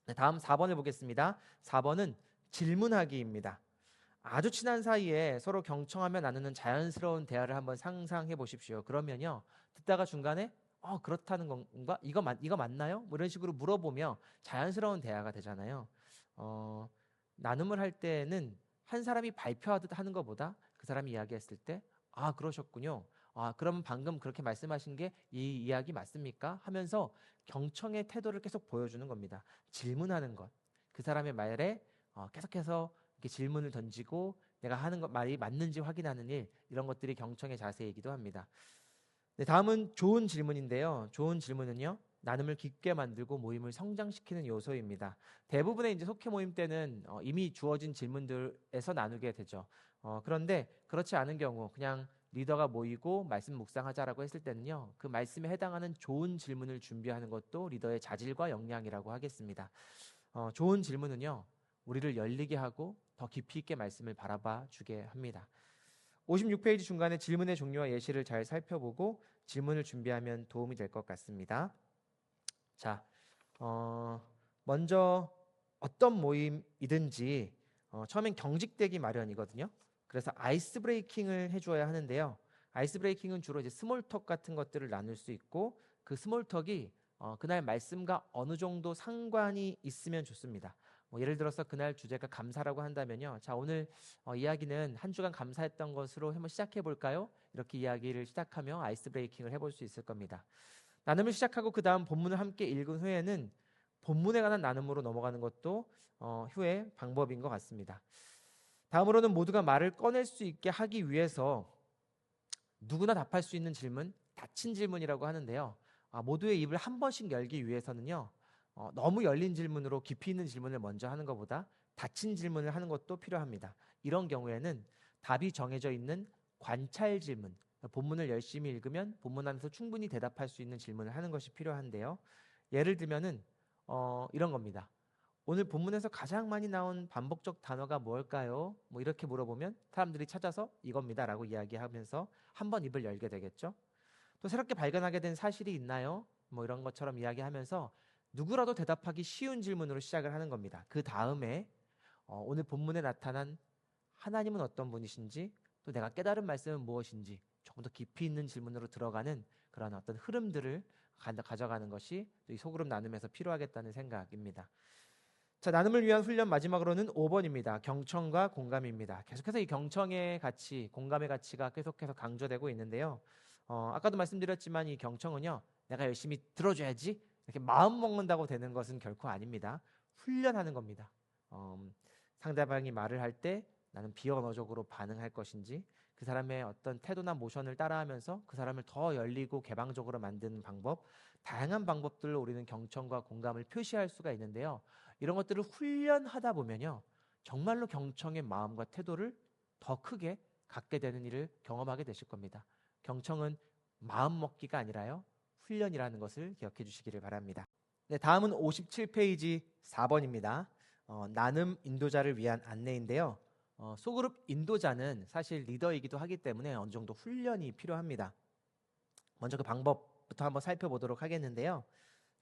네, 다음 4번을 보겠습니다. 4번은 질문하기입니다. 아주 친한 사이에 서로 경청하며 나누는 자연스러운 대화를 한번 상상해 보십시오. 그러면요, 듣다가 중간에 그렇다는 건가? 이거 맞나요? 뭐 이런 식으로 물어보며 자연스러운 대화가 되잖아요. 나눔을 할 때는 한 사람이 발표하듯 하는 것보다 그 사람이 이야기했을 때 그러셨군요. 그럼 방금 그렇게 말씀하신 게 이 이야기 맞습니까? 하면서 경청의 태도를 계속 보여주는 겁니다. 질문하는 것. 그 사람의 말에 계속해서 이렇게 질문을 던지고 내가 하는 말이 맞는지 확인하는 일, 이런 것들이 경청의 자세이기도 합니다. 네, 다음은 좋은 질문인데요. 좋은 질문은요, 나눔을 깊게 만들고 모임을 성장시키는 요소입니다. 대부분의 이제 속회 모임 때는 이미 주어진 질문들에서 나누게 되죠. 그런데 그렇지 않은 경우 그냥 리더가 모이고 말씀 묵상하자라고 했을 때는요, 그 말씀에 해당하는 좋은 질문을 준비하는 것도 리더의 자질과 역량이라고 하겠습니다. 좋은 질문은요, 우리를 열리게 하고 더 깊이 있게 말씀을 바라봐 주게 합니다. 56페이지 중간에 질문의 종류와 예시를 잘 살펴보고 질문을 준비하면 도움이 될 것 같습니다. 자, 먼저 어떤 모임이든지 처음엔 경직되기 마련이거든요. 그래서 아이스 브레이킹을 해줘야 하는데요. 아이스 브레이킹은 주로 이제 스몰톡 같은 것들을 나눌 수 있고 그 스몰톡이 그날 말씀과 어느 정도 상관이 있으면 좋습니다. 예를 들어서 그날 주제가 감사라고 한다면요. 자, 오늘 이야기는 한 주간 감사했던 것으로 한번 시작해 볼까요? 이렇게 이야기를 시작하며 아이스 브레이킹을 해볼 수 있을 겁니다. 나눔을 시작하고 그 다음 본문을 함께 읽은 후에는 본문에 관한 나눔으로 넘어가는 것도 후에 방법인 것 같습니다. 다음으로는 모두가 말을 꺼낼 수 있게 하기 위해서 누구나 답할 수 있는 질문, 닫힌 질문이라고 하는데요. 모두의 입을 한 번씩 열기 위해서는요, 너무 열린 질문으로 깊이 있는 질문을 먼저 하는 것보다 닫힌 질문을 하는 것도 필요합니다. 이런 경우에는 답이 정해져 있는 관찰 질문, 본문을 열심히 읽으면 본문 안에서 충분히 대답할 수 있는 질문을 하는 것이 필요한데요. 예를 들면은 이런 겁니다. 오늘 본문에서 가장 많이 나온 반복적 단어가 뭘까요? 뭐 이렇게 물어보면 사람들이 찾아서 이겁니다라고 이야기하면서 한번 입을 열게 되겠죠. 또 새롭게 발견하게 된 사실이 있나요? 뭐 이런 것처럼 이야기하면서 누구라도 대답하기 쉬운 질문으로 시작을 하는 겁니다. 그 다음에 오늘 본문에 나타난 하나님은 어떤 분이신지, 또 내가 깨달은 말씀은 무엇인지 조금 더 깊이 있는 질문으로 들어가는 그런 어떤 흐름들을 가져가는 것이 이 소그룹 나눔에서 필요하겠다는 생각입니다. 자, 나눔을 위한 훈련 마지막으로는 5번입니다. 경청과 공감입니다. 계속해서 이 경청의 가치, 공감의 가치가 계속해서 강조되고 있는데요. 아까도 말씀드렸지만 이 경청은요, 내가 열심히 들어줘야지 이렇게 마음 먹는다고 되는 것은 결코 아닙니다. 훈련하는 겁니다. 상대방이 말을 할 때 나는 비언어적으로 반응할 것인지, 그 사람의 어떤 태도나 모션을 따라하면서 그 사람을 더 열리고 개방적으로 만드는 방법, 다양한 방법들로 우리는 경청과 공감을 표시할 수가 있는데요. 이런 것들을 훈련하다 보면요, 정말로 경청의 마음과 태도를 더 크게 갖게 되는 일을 경험하게 되실 겁니다. 경청은 마음 먹기가 아니라요, 훈련이라는 것을 기억해 주시기를 바랍니다. 네, 다음은 57페이지 4번입니다. 나눔 인도자를 위한 안내인데요. 소그룹 인도자는 사실 리더이기도 하기 때문에 어느 정도 훈련이 필요합니다. 먼저 그 방법부터 한번 살펴보도록 하겠는데요.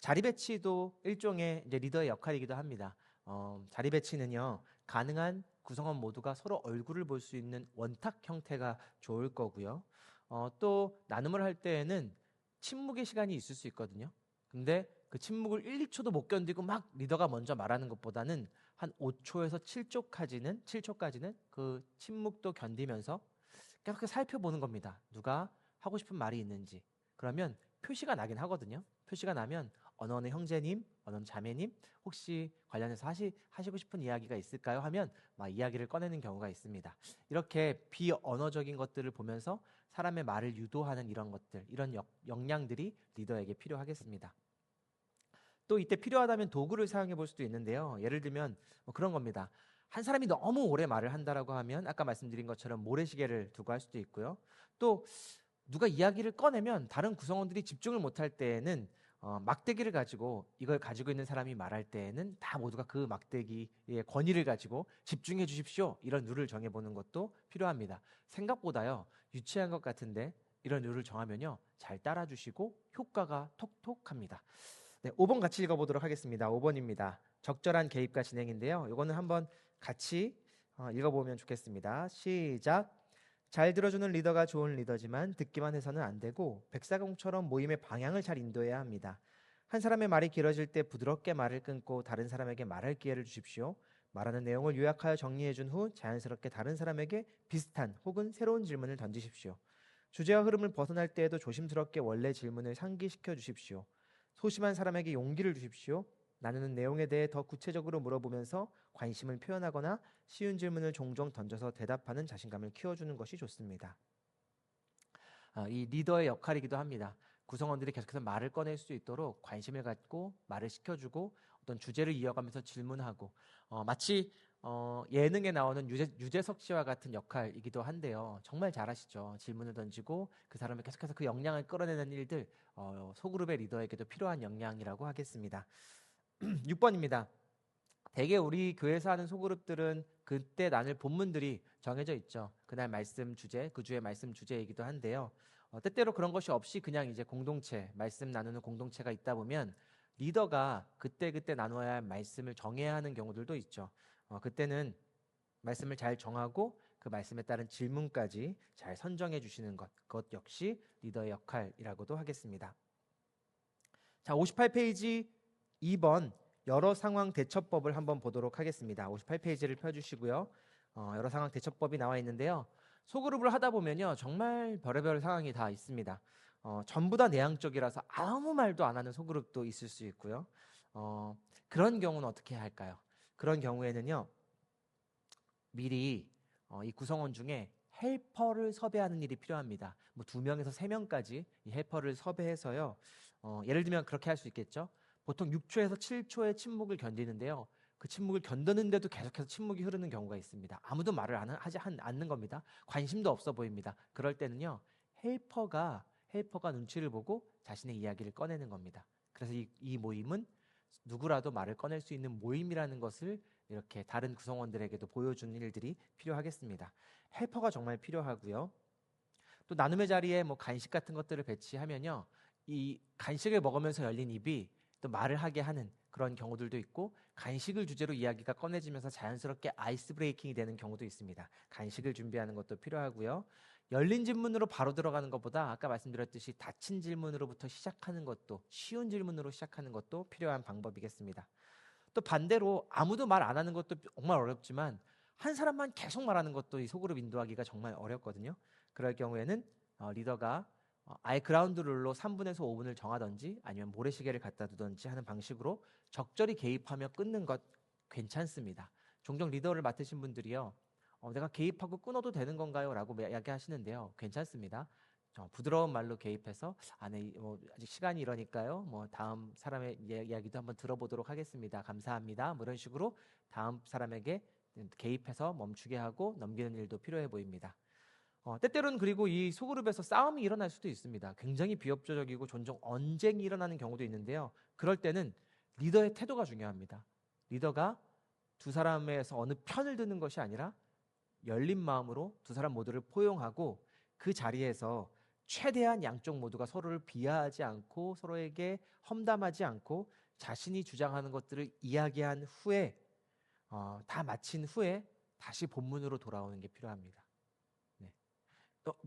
자리 배치도 일종의 이제 리더의 역할이기도 합니다. 자리 배치는요, 가능한 구성원 모두가 서로 얼굴을 볼 수 있는 원탁 형태가 좋을 거고요. 또 나눔을 할 때에는 침묵의 시간이 있을 수 있거든요. 근데 그 침묵을 1, 2초도 못 견디고 막 리더가 먼저 말하는 것보다는 한 5초에서 7초까지는 그 침묵도 견디면서 계속 살펴보는 겁니다. 누가 하고 싶은 말이 있는지. 그러면 표시가 나긴 하거든요. 표시가 나면 어느 형제님, 어느 자매님 혹시 관련해서 하시고 싶은 이야기가 있을까요? 하면 막 이야기를 꺼내는 경우가 있습니다. 이렇게 비언어적인 것들을 보면서 사람의 말을 유도하는 이런 것들, 이런 역량들이 리더에게 필요하겠습니다. 또 이때 필요하다면 도구를 사용해 볼 수도 있는데요. 예를 들면 뭐 그런 겁니다. 한 사람이 너무 오래 말을 한다라고 하면 아까 말씀드린 것처럼 모래시계를 두고 할 수도 있고요. 또 누가 이야기를 꺼내면 다른 구성원들이 집중을 못할 때에는 막대기를 가지고 이걸 가지고 있는 사람이 말할 때에는 다 모두가 그 막대기의 권위를 가지고 집중해 주십시오. 이런 룰을 정해보는 것도 필요합니다. 생각보다요, 유치한 것 같은데 이런 룰을 정하면요, 잘 따라주시고 효과가 톡톡합니다. 네, 5번 같이 읽어보도록 하겠습니다. 5번입니다. 적절한 개입과 진행인데요. 이거는 한번 같이 읽어보면 좋겠습니다. 시작. 잘 들어주는 리더가 좋은 리더지만 듣기만 해서는 안 되고 백사공처럼 모임의 방향을 잘 인도해야 합니다. 한 사람의 말이 길어질 때 부드럽게 말을 끊고 다른 사람에게 말할 기회를 주십시오. 말하는 내용을 요약하여 정리해 준 후 자연스럽게 다른 사람에게 비슷한 혹은 새로운 질문을 던지십시오. 주제와 흐름을 벗어날 때에도 조심스럽게 원래 질문을 상기시켜 주십시오. 소심한 사람에게 용기를 주십시오. 나누는 내용에 대해 더 구체적으로 물어보면서 관심을 표현하거나 쉬운 질문을 종종 던져서 대답하는 자신감을 키워주는 것이 좋습니다. 이 리더의 역할이기도 합니다. 구성원들이 계속해서 말을 꺼낼 수 있도록 관심을 갖고 말을 시켜주고 어떤 주제를 이어가면서 질문하고 마치 예능에 나오는 유재석 씨와 같은 역할이기도 한데요. 정말 잘하시죠. 질문을 던지고 그 사람을 계속해서 그 역량을 끌어내는 일들 소그룹의 리더에게도 필요한 역량이라고 하겠습니다. 6번입니다. 대개 우리 교회에서 하는 소그룹들은 그때 나눌 본문들이 정해져 있죠. 그날 말씀 주제, 그 주의 말씀 주제이기도 한데요. 때때로 그런 것이 없이 그냥 이제 공동체, 말씀 나누는 공동체가 있다 보면 리더가 그때그때 나눠야 할 말씀을 정해야 하는 경우들도 있죠. 그때는 말씀을 잘 정하고 그 말씀에 따른 질문까지 잘 선정해 주시는 그것 역시 리더의 역할이라고도 하겠습니다. 자, 58페이지 2번 여러 상황 대처법을 한번 보도록 하겠습니다. 58페이지를 펴주시고요. 여러 상황 대처법이 나와 있는데요. 소그룹을 하다 보면요, 정말 별의별 상황이 다 있습니다. 전부 다 내향적이라서 아무 말도 안 하는 소그룹도 있을 수 있고요. 그런 경우는 어떻게 해야 할까요? 그런 경우에는요, 미리 이 구성원 중에 헬퍼를 섭외하는 일이 필요합니다. 뭐 2명에서 3명까지 이 헬퍼를 섭외해서요. 예를 들면 그렇게 할 수 있겠죠. 보통 6초에서 7초의 침묵을 견디는데요. 그 침묵을 견디는데도 계속해서 침묵이 흐르는 경우가 있습니다. 아무도 말을 하지 않는 겁니다. 관심도 없어 보입니다. 그럴 때는요, 헬퍼가 눈치를 보고 자신의 이야기를 꺼내는 겁니다. 그래서 이 모임은 누구라도 말을 꺼낼 수 있는 모임이라는 것을 이렇게 다른 구성원들에게도 보여주는 일들이 필요하겠습니다. 헬퍼가 정말 필요하고요. 또 나눔의 자리에 뭐 간식 같은 것들을 배치하면요, 이 간식을 먹으면서 열린 입이 또 말을 하게 하는 그런 경우들도 있고, 간식을 주제로 이야기가 꺼내지면서 자연스럽게 아이스 브레이킹이 되는 경우도 있습니다. 간식을 준비하는 것도 필요하고요. 열린 질문으로 바로 들어가는 것보다 아까 말씀드렸듯이 닫힌 질문으로부터 시작하는 것도, 쉬운 질문으로 시작하는 것도 필요한 방법이겠습니다. 또 반대로 아무도 말 안 하는 것도 정말 어렵지만 한 사람만 계속 말하는 것도 이 소그룹 인도하기가 정말 어렵거든요. 그럴 경우에는 리더가 아예 그라운드 룰로 3분에서 5분을 정하든지 아니면 모래시계를 갖다 두든지 하는 방식으로 적절히 개입하며 끊는 것 괜찮습니다. 종종 리더를 맡으신 분들이요, 내가 개입하고 끊어도 되는 건가요? 라고 이야기하시는데요. 괜찮습니다. 부드러운 말로 개입해서 아직 시간이 이러니까요. 뭐 다음 사람의 이야기도 한번 들어보도록 하겠습니다. 감사합니다. 뭐 이런 식으로 다음 사람에게 개입해서 멈추게 하고 넘기는 일도 필요해 보입니다. 때때로는 그리고 이 소그룹에서 싸움이 일어날 수도 있습니다. 굉장히 비협조적이고 종종 언쟁이 일어나는 경우도 있는데요. 그럴 때는 리더의 태도가 중요합니다. 리더가 두 사람에서 어느 편을 드는 것이 아니라 열린 마음으로 두 사람 모두를 포용하고 그 자리에서 최대한 양쪽 모두가 서로를 비하하지 않고 서로에게 험담하지 않고 자신이 주장하는 것들을 이야기한 후에 다 마친 후에 다시 본문으로 돌아오는 게 필요합니다. 네.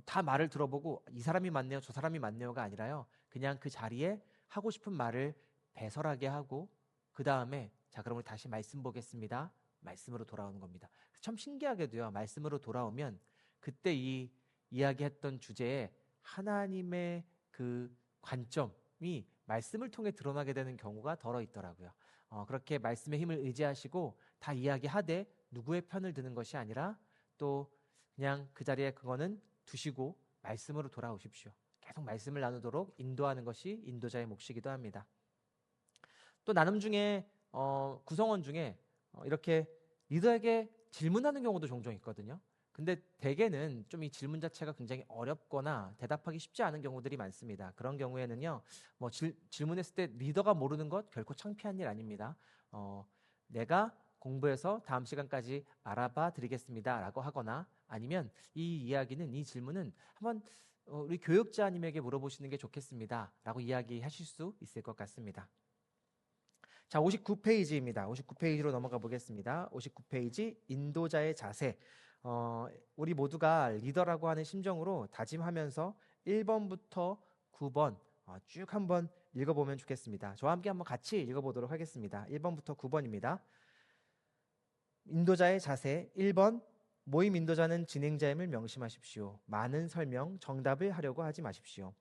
다 말을 들어보고 이 사람이 맞네요, 저 사람이 맞네요가 아니라요. 그냥 그 자리에 하고 싶은 말을 배설하게 하고 그 다음에 자, 그럼 우리 다시 말씀 보겠습니다. 말씀으로 돌아오는 겁니다. 참 신기하게도요, 말씀으로 돌아오면 그때 이 이야기했던 주제에 하나님의 그 관점이 말씀을 통해 드러나게 되는 경우가 덜어 있더라고요. 그렇게 말씀의 힘을 의지하시고 다 이야기하되 누구의 편을 드는 것이 아니라 또 그냥 그 자리에 그거는 두시고 말씀으로 돌아오십시오. 계속 말씀을 나누도록 인도하는 것이 인도자의 몫이기도 합니다. 또 나눔 중에 구성원 중에 이렇게 리더에게 질문하는 경우도 종종 있거든요. 근데 대개는 좀 이 질문 자체가 굉장히 어렵거나 대답하기 쉽지 않은 경우들이 많습니다. 그런 경우에는요, 뭐 질문했을 때 리더가 모르는 것 결코 창피한 일 아닙니다. 내가 공부해서 다음 시간까지 알아봐 드리겠습니다라고 하거나 아니면 이 질문은 한번 우리 교육자님에게 물어보시는 게 좋겠습니다라고 이야기하실 수 있을 것 같습니다. 자, 59페이지입니다. 59페이지로 넘어가 보겠습니다. 59페이지 인도자의 자세. 우리 모두가 리더라고 하는 심정으로 다짐하면서 1번부터 9번 쭉 한번 읽어보면 좋겠습니다. 저와 함께 한번 같이 읽어보도록 하겠습니다. 1번부터 9번입니다. 인도자의 자세 1번 모임 인도자는 진행자임을 명심하십시오. 많은 설명, 정답을 하려고 하지 마십시오.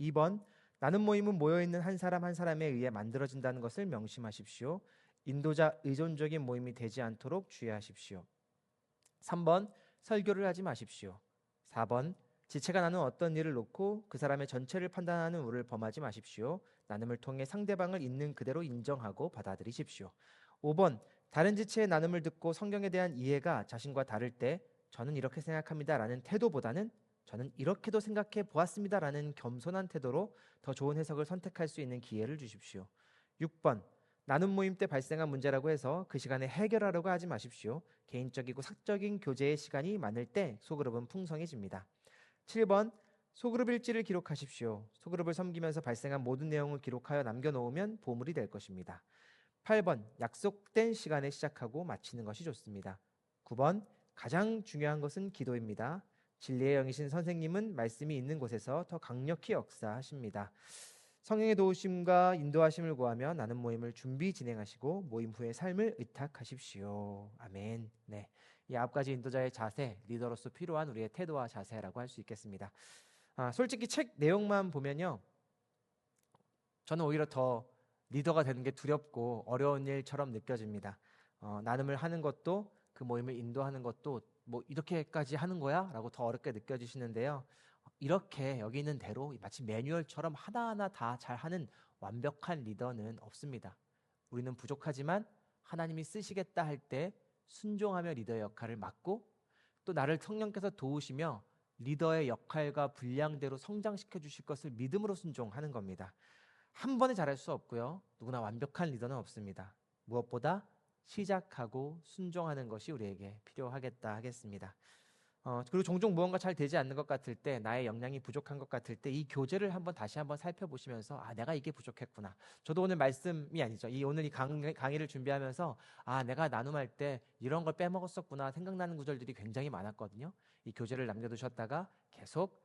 2번 나눔 모임은 모여있는 한 사람 한 사람에 의해 만들어진다는 것을 명심하십시오. 인도자 의존적인 모임이 되지 않도록 주의하십시오. 3번 설교를 하지 마십시오. 4번 지체가 나눈 어떤 일을 놓고 그 사람의 전체를 판단하는 우를 범하지 마십시오. 나눔을 통해 상대방을 있는 그대로 인정하고 받아들이십시오. 5번 다른 지체의 나눔을 듣고 성경에 대한 이해가 자신과 다를 때 저는 이렇게 생각합니다 라는 태도보다는 저는 이렇게도 생각해 보았습니다 라는 겸손한 태도로 더 좋은 해석을 선택할 수 있는 기회를 주십시오. 6번 나눔 모임 때 발생한 문제라고 해서 그 시간에 해결하려고 하지 마십시오. 개인적이고 사적인 교제의 시간이 많을 때 소그룹은 풍성해집니다. 7번 소그룹 일지를 기록하십시오. 소그룹을 섬기면서 발생한 모든 내용을 기록하여 남겨놓으면 보물이 될 것입니다. 8번 약속된 시간에 시작하고 마치는 것이 좋습니다. 9번 가장 중요한 것은 기도입니다. 진리의 영이신 선생님은 말씀이 있는 곳에서 더 강력히 역사하십니다. 성령의 도우심과 인도하심을 구하며 나눔 모임을 준비 진행하시고 모임 후의 삶을 의탁하십시오. 아멘. 네, 이 9가지 인도자의 자세, 리더로서 필요한 우리의 태도와 자세라고 할 수 있겠습니다. 솔직히 책 내용만 보면요, 저는 오히려 더 리더가 되는 게 두렵고 어려운 일처럼 느껴집니다. 나눔을 하는 것도 그 모임을 인도하는 것도 뭐 이렇게까지 하는 거야? 라고 더 어렵게 느껴지시는데요. 이렇게 여기 있는 대로 마치 매뉴얼처럼 하나하나 다 잘하는 완벽한 리더는 없습니다. 우리는 부족하지만 하나님이 쓰시겠다 할 때 순종하며 리더의 역할을 맡고 또 나를 성령께서 도우시며 리더의 역할과 분량대로 성장시켜 주실 것을 믿음으로 순종하는 겁니다. 한 번에 잘할 수 없고요. 누구나 완벽한 리더는 없습니다. 무엇보다 시작하고 순종하는 것이 우리에게 필요하겠다 하겠습니다. 그리고 종종 무언가 잘 되지 않는 것 같을 때, 나의 역량이 부족한 것 같을 때 이 교재를 다시 한번 살펴보시면서 내가 이게 부족했구나. 저도 오늘 말씀이 아니죠. 오늘 이 강의를 준비하면서 내가 나눔할 때 이런 걸 빼먹었었구나 생각나는 구절들이 굉장히 많았거든요. 이 교재를 남겨두셨다가 계속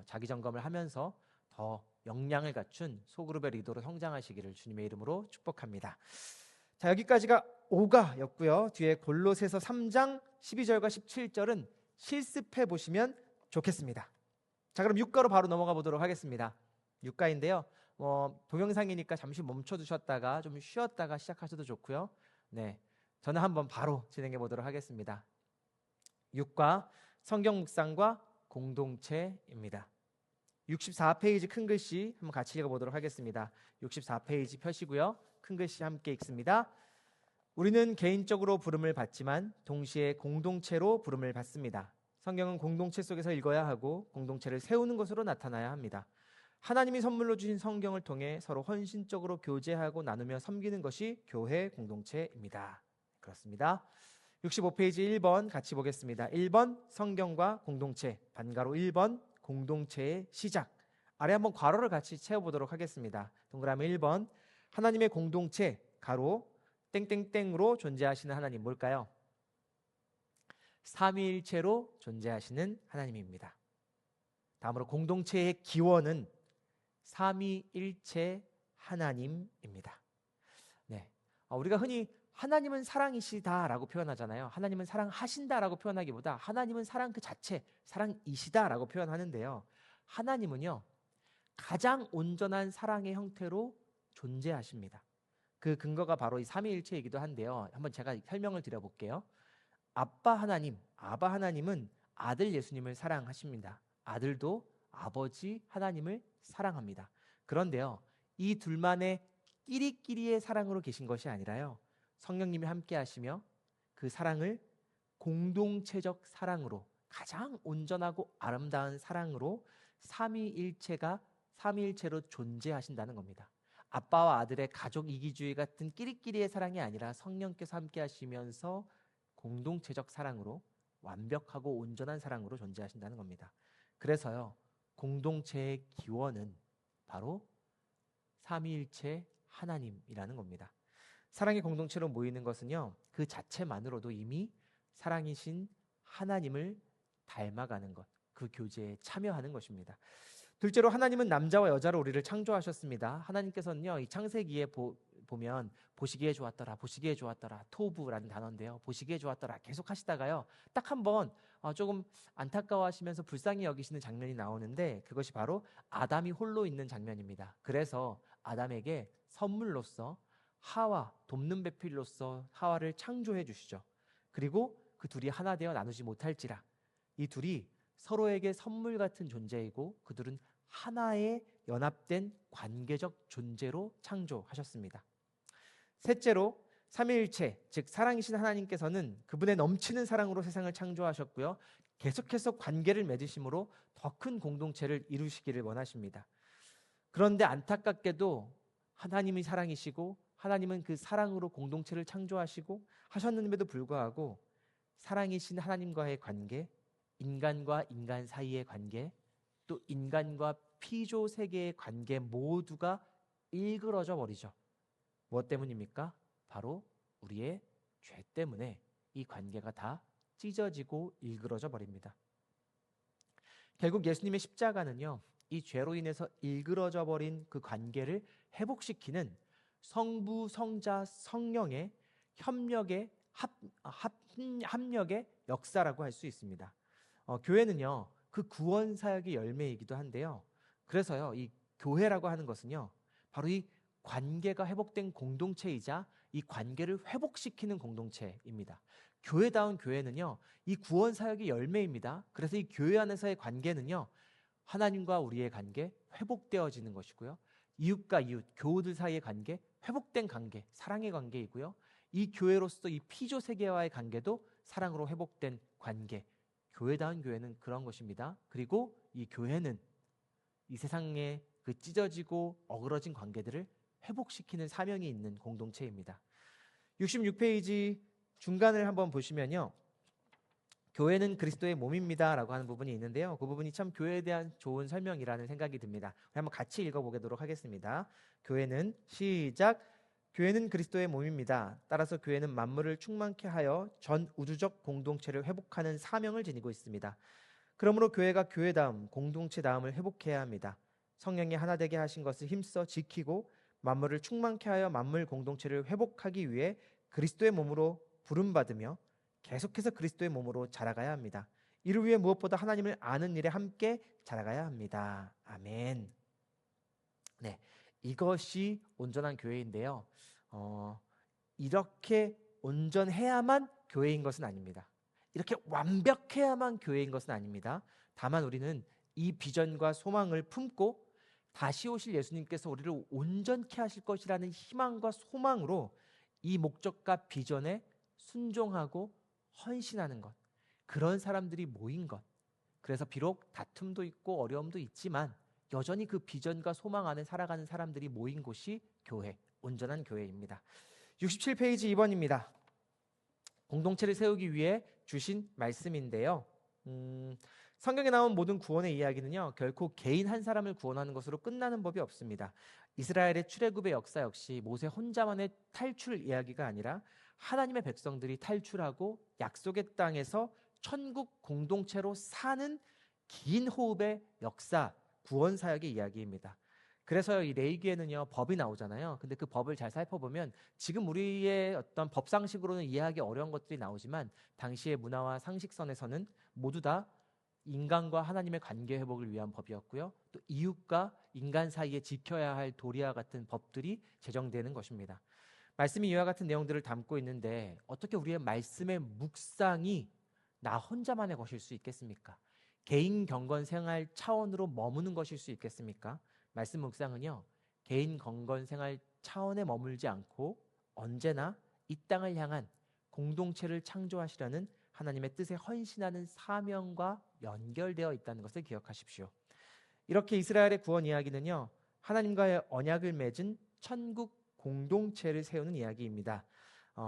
자기 점검을 하면서 더 역량을 갖춘 소그룹의 리더로 성장하시기를 주님의 이름으로 축복합니다. 자, 여기까지가 5가였고요. 뒤에 골로새서 3장 12절과 17절은 실습해 보시면 좋겠습니다. 자, 그럼 6가로 바로 넘어가 보도록 하겠습니다. 6가인데요. 동영상이니까 잠시 멈춰 두셨다가 좀 쉬었다가 시작하셔도 좋고요. 네, 저는 한번 바로 진행해 보도록 하겠습니다. 6가 성경 묵상과 공동체입니다. 64페이지 큰 글씨 한번 같이 읽어보도록 하겠습니다. 64페이지 펴시고요. 큰 글씨 함께 읽습니다. 우리는 개인적으로 부름을 받지만 동시에 공동체로 부름을 받습니다. 성경은 공동체 속에서 읽어야 하고 공동체를 세우는 것으로 나타나야 합니다. 하나님이 선물로 주신 성경을 통해 서로 헌신적으로 교제하고 나누며 섬기는 것이 교회 공동체입니다. 그렇습니다. 65페이지 1번 같이 보겠습니다. 1번 성경과 공동체, 반가로 1번 공동체의 시작. 아래 한번 괄호를 같이 채워보도록 하겠습니다. 동그라미 1번 하나님의 공동체 가로 땡땡땡으로 존재하시는 하나님 뭘까요? 삼위일체로 존재하시는 하나님입니다. 다음으로 공동체의 기원은 삼위일체 하나님입니다. 네, 우리가 흔히 하나님은 사랑이시다라고 표현하잖아요. 하나님은 사랑하신다라고 표현하기보다 하나님은 사랑 그 자체, 사랑이시다라고 표현하는데요. 하나님은요, 가장 온전한 사랑의 형태로 존재하십니다. 그 근거가 바로 이 삼위일체이기도 한데요. 한번 제가 설명을 드려볼게요. 아빠 하나님은 아들 예수님을 사랑하십니다. 아들도 아버지 하나님을 사랑합니다. 그런데요, 이 둘만의 끼리끼리의 사랑으로 계신 것이 아니라요, 성령님이 함께 하시며 그 사랑을 공동체적 사랑으로, 가장 온전하고 아름다운 사랑으로 삼위일체로 존재하신다는 겁니다. 아빠와 아들의 가족 이기주의 같은 끼리끼리의 사랑이 아니라 성령께서 함께 하시면서 공동체적 사랑으로, 완벽하고 온전한 사랑으로 존재하신다는 겁니다. 그래서요, 공동체의 기원은 바로 삼위일체 하나님이라는 겁니다. 사랑의 공동체로 모이는 것은요, 그 자체만으로도 이미 사랑이신 하나님을 닮아가는 것, 그 교제에 참여하는 것입니다. 둘째로, 하나님은 남자와 여자로 우리를 창조하셨습니다. 하나님께서는요, 이 창세기에 보면 보시기에 좋았더라, 보시기에 좋았더라, 토부라는 단어인데요, 보시기에 좋았더라 계속 하시다가요, 딱 한 번 조금 안타까워하시면서 불쌍히 여기시는 장면이 나오는데, 그것이 바로 아담이 홀로 있는 장면입니다. 그래서 아담에게 선물로서 하와, 돕는 배필로서 하와를 창조해 주시죠. 그리고 그 둘이 하나 되어 나누지 못할지라, 이 둘이 서로에게 선물 같은 존재이고 그들은 하나의 연합된 관계적 존재로 창조하셨습니다. 셋째로, 삼위일체, 즉 사랑이신 하나님께서는 그분의 넘치는 사랑으로 세상을 창조하셨고요, 계속해서 관계를 맺으심으로 더 큰 공동체를 이루시기를 원하십니다. 그런데 안타깝게도 하나님이 사랑이시고 하나님은 그 사랑으로 공동체를 창조하시고 하셨는데도 불구하고 사랑이신 하나님과의 관계, 인간과 인간 사이의 관계, 또 인간과 피조 세계의 관계 모두가 일그러져 버리죠. 무엇 때문입니까? 바로 우리의 죄 때문에 이 관계가 다 찢어지고 일그러져 버립니다. 결국 예수님의 십자가는요, 이 죄로 인해서 일그러져 버린 그 관계를 회복시키는 성부, 성자, 성령의 협력의 합력의 역사라고 할 수 있습니다. 교회는요, 그 구원 사역의 열매이기도 한데요, 그래서요, 이 교회라고 하는 것은요, 바로 이 관계가 회복된 공동체이자 이 관계를 회복시키는 공동체입니다. 교회다운 교회는요, 이 구원 사역의 열매입니다. 그래서 이 교회 안에서의 관계는요, 하나님과 우리의 관계 회복되어지는 것이고요, 이웃과 이웃, 교우들 사이의 관계 회복된 관계, 사랑의 관계이고요, 이 교회로서 이 피조 세계와의 관계도 사랑으로 회복된 관계, 교회다운 교회는 그런 것입니다. 그리고 이 교회는 이 세상의 그 찢어지고 어그러진 관계들을 회복시키는 사명이 있는 공동체입니다. 66페이지 중간을 한번 보시면요, 교회는 그리스도의 몸입니다 라고 하는 부분이 있는데요, 그 부분이 참 교회에 대한 좋은 설명이라는 생각이 듭니다. 한번 같이 읽어보도록 하겠습니다. 교회는, 시작, 교회는 그리스도의 몸입니다. 따라서 교회는 만물을 충만케 하여 전 우주적 공동체를 회복하는 사명을 지니고 있습니다. 그러므로 교회가 교회다움, 공동체다움을 회복해야 합니다. 성령이 하나 되게 하신 것을 힘써 지키고 만물을 충만케 하여 만물 공동체를 회복하기 위해 그리스도의 몸으로 부름받으며 계속해서 그리스도의 몸으로 자라가야 합니다. 이를 위해 무엇보다 하나님을 아는 일에 함께 자라가야 합니다. 아멘. 네, 이것이 온전한 교회인데요, 이렇게 온전해야만 교회인 것은 아닙니다. 이렇게 완벽해야만 교회인 것은 아닙니다. 다만 우리는 이 비전과 소망을 품고 다시 오실 예수님께서 우리를 온전케 하실 것이라는 희망과 소망으로 이 목적과 비전에 순종하고 헌신하는 것, 그런 사람들이 모인 것. 그래서 비록 다툼도 있고 어려움도 있지만 여전히 그 비전과 소망 안에 살아가는 사람들이 모인 곳이 교회, 온전한 교회입니다. 67페이지 2번입니다. 공동체를 세우기 위해 주신 말씀인데요, 성경에 나온 모든 구원의 이야기는요, 결코 개인 한 사람을 구원하는 것으로 끝나는 법이 없습니다. 이스라엘의 출애굽의 역사 역시 모세 혼자만의 탈출 이야기가 아니라 하나님의 백성들이 탈출하고 약속의 땅에서 천국 공동체로 사는 긴 호흡의 역사, 구원 사역의 이야기입니다. 그래서 이 레위기에는요, 법이 나오잖아요. 근데 그 법을 잘 살펴보면 지금 우리의 어떤 법상식으로는 이해하기 어려운 것들이 나오지만 당시의 문화와 상식선에서는 모두 다 인간과 하나님의 관계 회복을 위한 법이었고요. 또 이웃과 인간 사이에 지켜야 할 도리와 같은 법들이 제정되는 것입니다. 말씀이 이와 같은 내용들을 담고 있는데 어떻게 우리의 말씀의 묵상이 나 혼자만의 것일 수 있겠습니까? 개인 경건 생활 차원으로 머무는 것일 수 있겠습니까? 말씀 묵상은요, 개인 경건 생활 차원에 머물지 않고 언제나 이 땅을 향한 공동체를 창조하시려는 하나님의 뜻에 헌신하는 사명과 연결되어 있다는 것을 기억하십시오. 이렇게 이스라엘의 구원 이야기는요, 하나님과의 언약을 맺은 천국 공동체를 세우는 이야기입니다.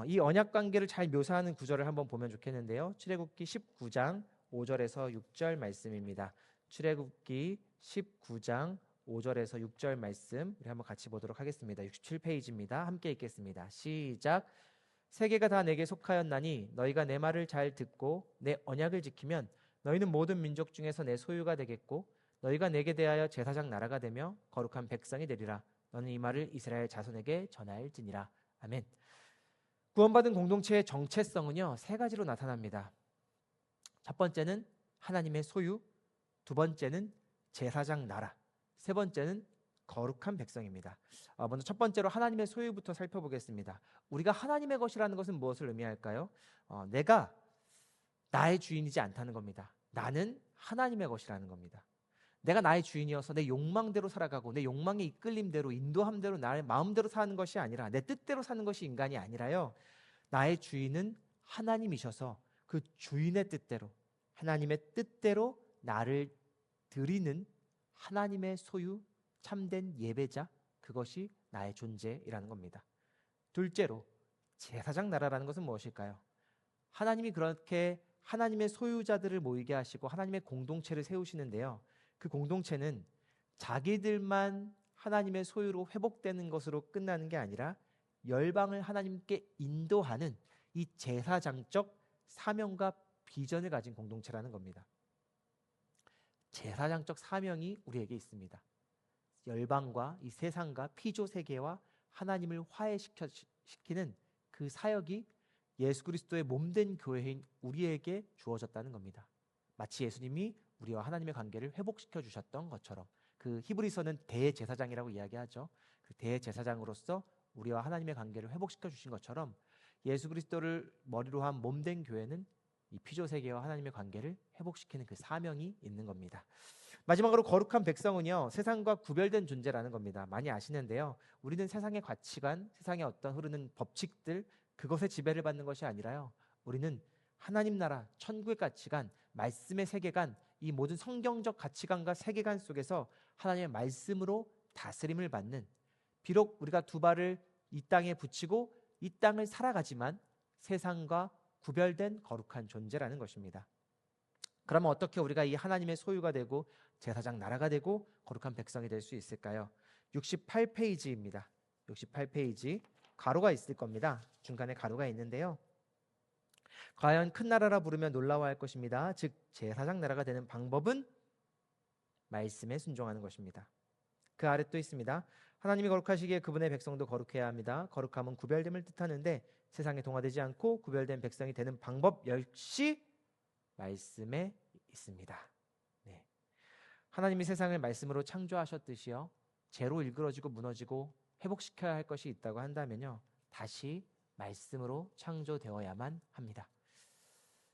이 언약 관계를 잘 묘사하는 구절을 한번 보면 좋겠는데요. 출애굽기 19장 5절에서 6절 말씀입니다. 출애굽기 19장 5절에서 6절 말씀 우리 한번 같이 보도록 하겠습니다. 67페이지입니다. 함께 읽겠습니다. 시작. 세계가 다 내게 속하였나니 너희가 내 말을 잘 듣고 내 언약을 지키면 너희는 모든 민족 중에서 내 소유가 되겠고 너희가 내게 대하여 제사장 나라가 되며 거룩한 백성이 되리라. 너는 이 말을 이스라엘 자손에게 전할지니라. 아멘. 구원받은 공동체의 정체성은요, 세 가지로 나타납니다. 첫 번째는 하나님의 소유, 두 번째는 제사장 나라, 세 번째는 거룩한 백성입니다. 먼저 첫 번째로 하나님의 소유부터 살펴보겠습니다. 우리가 하나님의 것이라는 것은 무엇을 의미할까요? 내가 나의 주인이지 않다는 겁니다. 나는 하나님의 것이라는 겁니다. 내가 나의 주인이어서 내 욕망대로 살아가고 내 욕망의 이끌림대로 인도함대로 나의 마음대로 사는 것이 아니라 내 뜻대로 사는 것이 인간이 아니라요. 나의 주인은 하나님이셔서 그 주인의 뜻대로 하나님의 뜻대로 나를 드리는 하나님의 소유 참된 예배자 그것이 나의 존재이라는 겁니다. 둘째로 제사장 나라라는 것은 무엇일까요? 하나님이 그렇게 하나님의 소유자들을 모이게 하시고 하나님의 공동체를 세우시는데요. 그 공동체는 자기들만 하나님의 소유로 회복되는 것으로 끝나는 게 아니라 열방을 하나님께 인도하는 이 제사장적 사명과 비전을 가진 공동체라는 겁니다. 제사장적 사명이 우리에게 있습니다. 열방과 이 세상과 피조 세계와 하나님을 화해시키는 그 사역이 예수 그리스도의 몸된 교회인 우리에게 주어졌다는 겁니다. 마치 예수님이 우리와 하나님의 관계를 회복시켜 주셨던 것처럼 그 히브리서는 대제사장이라고 이야기하죠. 그 대제사장으로서 우리와 하나님의 관계를 회복시켜 주신 것처럼 예수 그리스도를 머리로 한 몸된 교회는 이 피조 세계와 하나님의 관계를 회복시키는 그 사명이 있는 겁니다. 마지막으로 거룩한 백성은요, 세상과 구별된 존재라는 겁니다. 많이 아시는데요. 우리는 세상의 가치관, 세상의 어떤 흐르는 법칙들 그것에 지배를 받는 것이 아니라요. 우리는 하나님 나라, 천국의 가치관, 말씀의 세계관, 이 모든 성경적 가치관과 세계관 속에서 하나님의 말씀으로 다스림을 받는, 비록 우리가 두 발을 이 땅에 붙이고 이 땅을 살아가지만 세상과 구별된 거룩한 존재라는 것입니다. 그러면 어떻게 우리가 이 하나님의 소유가 되고 제사장 나라가 되고 거룩한 백성이 될 수 있을까요? 68페이지입니다. 68페이지 가로가 있을 겁니다. 중간에 가로가 있는데요. 과연 큰 나라라 부르면 놀라워할 것입니다. 즉 제사장 나라가 되는 방법은 말씀에 순종하는 것입니다. 그 아래 또 있습니다. 하나님이 거룩하시기에 그분의 백성도 거룩해야 합니다. 거룩함은 구별됨을 뜻하는데 세상에 동화되지 않고 구별된 백성이 되는 방법 역시 말씀에 있습니다. 네. 하나님이 세상을 말씀으로 창조하셨듯이요. 죄로 일그러지고 무너지고 회복시켜야 할 것이 있다고 한다면요. 다시 말씀으로 창조되어야만 합니다.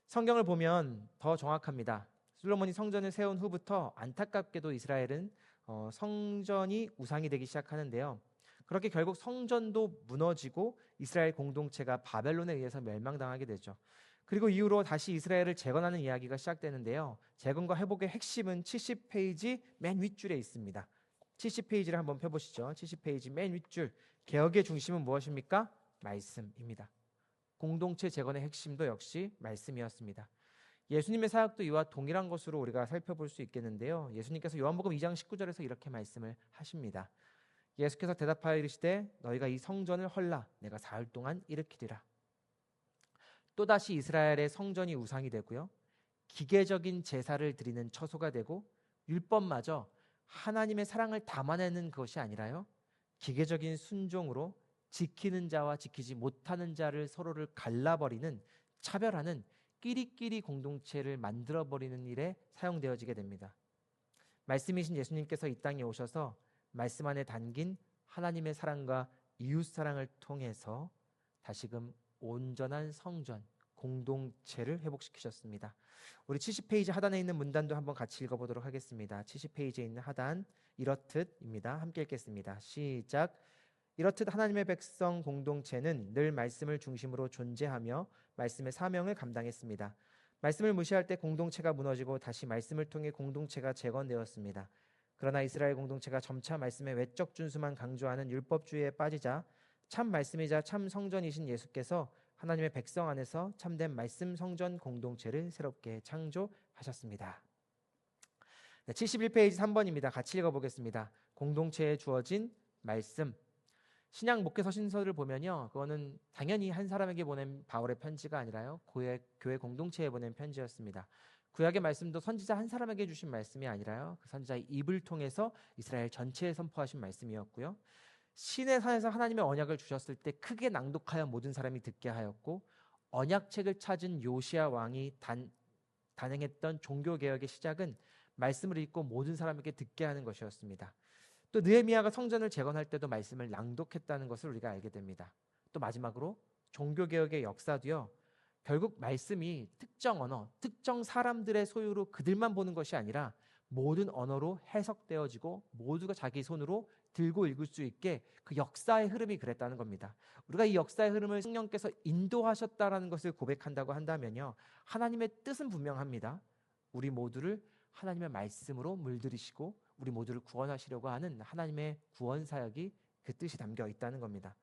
성경을 보면 더 정확합니다. 솔로몬이 성전을 세운 후부터 안타깝게도 이스라엘은 성전이 우상이 되기 시작하는데요. 그렇게 결국 성전도 무너지고 이스라엘 공동체가 바벨론에 의해서 멸망당하게 되죠. 그리고 이후로 다시 이스라엘을 재건하는 이야기가 시작되는데요. 재건과 회복의 핵심은 70페이지 맨 윗줄에 있습니다. 70페이지를 한번 펴보시죠. 70페이지 맨 윗줄. 개혁의 중심은 무엇입니까? 말씀입니다. 공동체 재건의 핵심도 역시 말씀이었습니다. 예수님의 사역도 이와 동일한 것으로 우리가 살펴볼 수 있겠는데요. 예수님께서 요한복음 2장 19절에서 이렇게 말씀을 하십니다. 예수께서 대답하여 이르시되 너희가 이 성전을 헐라 내가 사흘 동안 일으키리라. 또다시 이스라엘의 성전이 우상이 되고요. 기계적인 제사를 드리는 처소가 되고 율법마저 하나님의 사랑을 담아내는 것이 아니라요. 기계적인 순종으로 지키는 자와 지키지 못하는 자를 서로를 갈라버리는 차별하는 끼리끼리 공동체를 만들어버리는 일에 사용되어지게 됩니다. 말씀이신 예수님께서 이 땅에 오셔서 말씀 안에 담긴 하나님의 사랑과 이웃 사랑을 통해서 다시금 온전한 성전, 공동체를 회복시키셨습니다. 우리 70페이지 하단에 있는 문단도 한번 같이 읽어보도록 하겠습니다. 70페이지에 있는 하단 이렇듯입니다. 함께 읽겠습니다. 시작. 이렇듯 하나님의 백성 공동체는 늘 말씀을 중심으로 존재하며 말씀의 사명을 감당했습니다. 말씀을 무시할 때 공동체가 무너지고 다시 말씀을 통해 공동체가 재건되었습니다. 그러나 이스라엘 공동체가 점차 말씀의 외적 준수만 강조하는 율법주의에 빠지자 참 말씀이자 참 성전이신 예수께서 하나님의 백성 안에서 참된 말씀 성전 공동체를 새롭게 창조하셨습니다. 네, 71페이지 3번입니다. 같이 읽어보겠습니다. 공동체에 주어진 말씀. 신약 목회 서신서를 보면요, 그거는 당연히 한 사람에게 보낸 바울의 편지가 아니라요, 교회 공동체에 보낸 편지였습니다. 구약의 말씀도 선지자 한 사람에게 주신 말씀이 아니라요, 그 선지자의 입을 통해서 이스라엘 전체에 선포하신 말씀이었고요. 시내 산에서 하나님의 언약을 주셨을 때 크게 낭독하여 모든 사람이 듣게 하였고, 언약책을 찾은 요시야 왕이 단행했던 종교개혁의 시작은 말씀을 읽고 모든 사람에게 듣게 하는 것이었습니다. 또 느헤미야가 성전을 재건할 때도 말씀을 낭독했다는 것을 우리가 알게 됩니다. 또 마지막으로 종교개혁의 역사도요, 결국 말씀이 특정 언어, 특정 사람들의 소유로 그들만 보는 것이 아니라 모든 언어로 해석되어지고 모두가 자기 손으로 들고 읽을 수 있게 그 역사의 흐름이 그랬다는 겁니다. 우리가 이 역사의 흐름을 성령께서 인도하셨다라는 것을 고백한다고 한다면요, 하나님의 뜻은 분명합니다. 우리 모두를 하나님의 말씀으로 물들이시고 우리 모두를 구원하시려고 하는 하나님의 구원 사역이 그 뜻이 담겨 있다는 겁니다.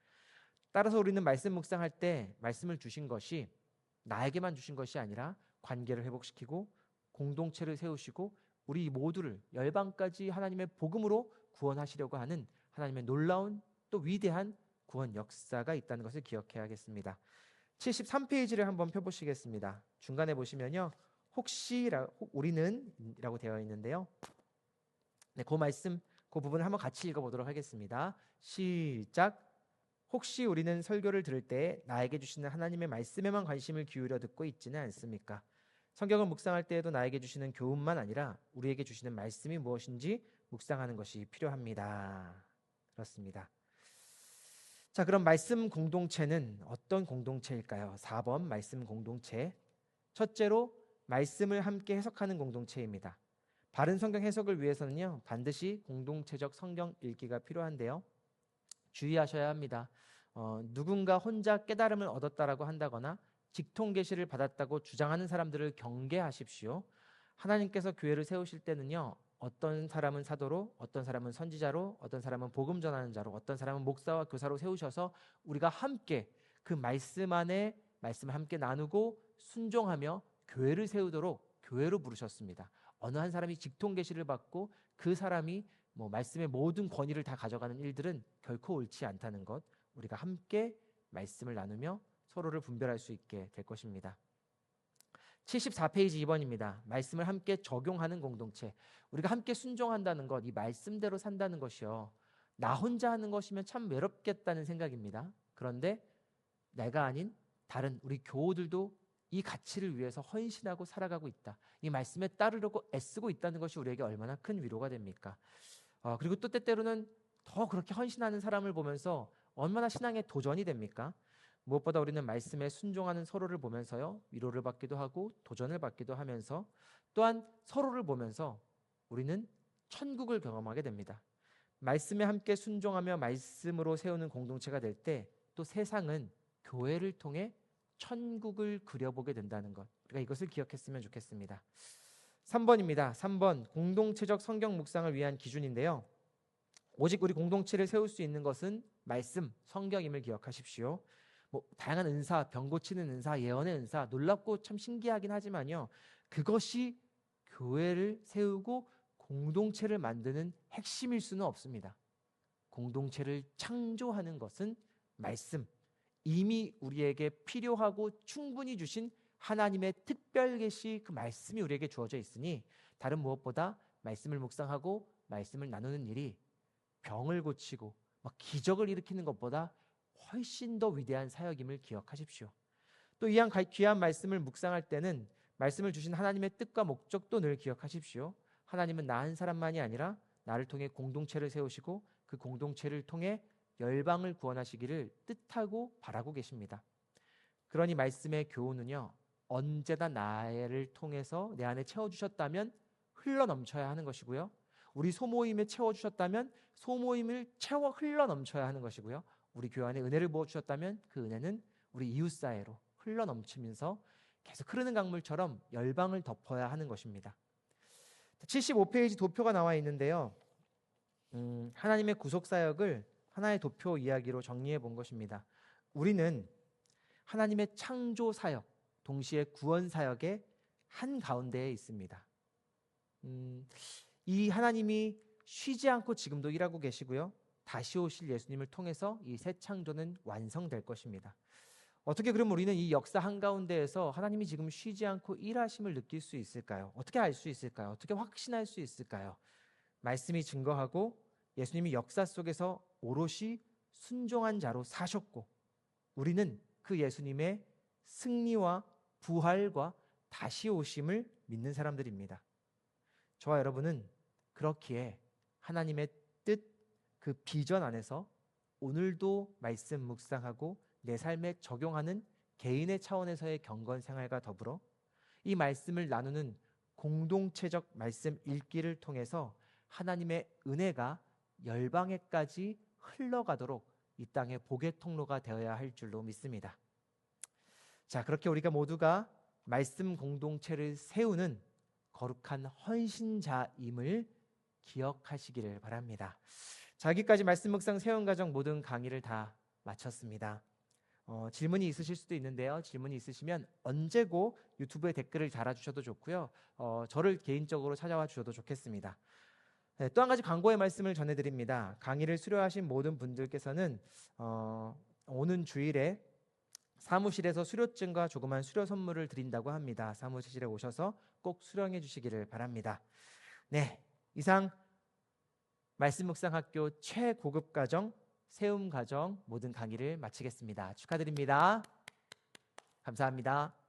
따라서 우리는 말씀 묵상할 때 말씀을 주신 것이 나에게만 주신 것이 아니라 관계를 회복시키고 공동체를 세우시고 우리 모두를 열방까지 하나님의 복음으로 구원하시려고 하는 하나님의 놀라운 또 위대한 구원 역사가 있다는 것을 기억해야겠습니다. 73페이지를 한번 펴보시겠습니다. 중간에 보시면요, 혹시 우리는 라고 되어 있는데요, 네, 그 말씀, 그 부분을 한번 같이 읽어보도록 하겠습니다. 시작. 혹시 우리는 설교를 들을 때 나에게 주시는 하나님의 말씀에만 관심을 기울여 듣고 있지는 않습니까? 성경을 묵상할 때에도 나에게 주시는 교훈만 아니라 우리에게 주시는 말씀이 무엇인지 묵상하는 것이 필요합니다. 그렇습니다. 자, 그럼 말씀 공동체는 어떤 공동체일까요? 4번 말씀 공동체. 첫째로 말씀을 함께 해석하는 공동체입니다. 바른 성경 해석을 위해서는요, 반드시 공동체적 성경 읽기가 필요한데요, 주의하셔야 합니다. 누군가 혼자 깨달음을 얻었다라고 한다거나 직통 계시를 받았다고 주장하는 사람들을 경계하십시오. 하나님께서 교회를 세우실 때는요, 어떤 사람은 사도로, 어떤 사람은 선지자로, 어떤 사람은 복음 전하는 자로, 어떤 사람은 목사와 교사로 세우셔서 우리가 함께 그 말씀 안에 말씀을 함께 나누고 순종하며 교회를 세우도록 교회로 부르셨습니다. 어느 한 사람이 직통 계시를 받고 그 사람이 말씀의 모든 권위를 다 가져가는 일들은 결코 옳지 않다는 것, 우리가 함께 말씀을 나누며 서로를 분별할 수 있게 될 것입니다. 74페이지 2번입니다. 말씀을 함께 적용하는 공동체. 우리가 함께 순종한다는 것, 이 말씀대로 산다는 것이요, 나 혼자 하는 것이면 참 외롭겠다는 생각입니다. 그런데 내가 아닌 다른 우리 교우들도 이 가치를 위해서 헌신하고 살아가고 있다, 이 말씀에 따르려고 애쓰고 있다는 것이 우리에게 얼마나 큰 위로가 됩니까? 그리고 또 때때로는 더 그렇게 헌신하는 사람을 보면서 얼마나 신앙에 도전이 됩니까? 무엇보다 우리는 말씀에 순종하는 서로를 보면서요, 위로를 받기도 하고 도전을 받기도 하면서 또한 서로를 보면서 우리는 천국을 경험하게 됩니다. 말씀에 함께 순종하며 말씀으로 세우는 공동체가 될 때 또 세상은 교회를 통해 천국을 그려보게 된다는 것, 우리가 이것을 기억했으면 좋겠습니다. 3번입니다. 3번 공동체적 성경 묵상을 위한 기준인데요, 오직 우리 공동체를 세울 수 있는 것은 말씀, 성경임을 기억하십시오. 다양한 은사, 병 고치는 은사, 예언의 은사, 놀랍고 참 신기하긴 하지만요, 그것이 교회를 세우고 공동체를 만드는 핵심일 수는 없습니다. 공동체를 창조하는 것은 말씀, 이미 우리에게 필요하고 충분히 주신 하나님의 특별 계시, 그 말씀이 우리에게 주어져 있으니 다른 무엇보다 말씀을 묵상하고 말씀을 나누는 일이 병을 고치고 기적을 일으키는 것보다 훨씬 더 위대한 사역임을 기억하십시오. 또 이한 귀한 말씀을 묵상할 때는 말씀을 주신 하나님의 뜻과 목적도 늘 기억하십시오. 하나님은 나 한 사람만이 아니라 나를 통해 공동체를 세우시고 그 공동체를 통해 열방을 구원하시기를 뜻하고 바라고 계십니다. 그러니 말씀의 교훈은요, 언제나 나를 통해서 내 안에 채워주셨다면 흘러넘쳐야 하는 것이고요, 우리 소모임에 채워주셨다면 소모임을 채워 흘러넘쳐야 하는 것이고요, 우리 교회 안에 은혜를 부어주셨다면 그 은혜는 우리 이웃사회로 흘러넘치면서 계속 흐르는 강물처럼 열방을 덮어야 하는 것입니다. 75페이지 도표가 나와 있는데요, 하나님의 구속사역을 하나의 도표 이야기로 정리해 본 것입니다. 우리는 하나님의 창조사역, 동시에 구원사역의 한가운데에 있습니다. 이 하나님이 쉬지 않고 지금도 일하고 계시고요, 다시 오실 예수님을 통해서 이 새 창조는 완성될 것입니다. 어떻게 그럼 우리는 이 역사 한가운데에서 하나님이 지금 쉬지 않고 일하심을 느낄 수 있을까요? 어떻게 알 수 있을까요? 어떻게 확신할 수 있을까요? 말씀이 증거하고 예수님이 역사 속에서 오롯이 순종한 자로 사셨고, 우리는 그 예수님의 승리와 부활과 다시 오심을 믿는 사람들입니다. 저와 여러분은 그렇기에 하나님의 뜻, 그 비전 안에서 오늘도 말씀 묵상하고 내 삶에 적용하는 개인의 차원에서의 경건 생활과 더불어 이 말씀을 나누는 공동체적 말씀 읽기를 통해서 하나님의 은혜가 열방에까지 흘러가도록 이 땅의 복의 통로가 되어야 할 줄로 믿습니다. 자, 그렇게 우리가 모두가 말씀 공동체를 세우는 거룩한 헌신자임을 기억하시기를 바랍니다. 자, 여기까지 말씀 묵상 세움가정 모든 강의를 다 마쳤습니다. 질문이 있으실 수도 있는데요, 질문이 있으시면 언제고 유튜브에 댓글을 달아주셔도 좋고요, 저를 개인적으로 찾아와 주셔도 좋겠습니다. 네, 또 한 가지 광고의 말씀을 전해드립니다. 강의를 수료하신 모든 분들께서는 오는 주일에 사무실에서 수료증과 조그만 수료 선물을 드린다고 합니다. 사무실에 오셔서 꼭 수령해 주시기를 바랍니다. 네, 이상 말씀 묵상학교 최고급 과정 세움 과정 모든 강의를 마치겠습니다. 축하드립니다. 감사합니다.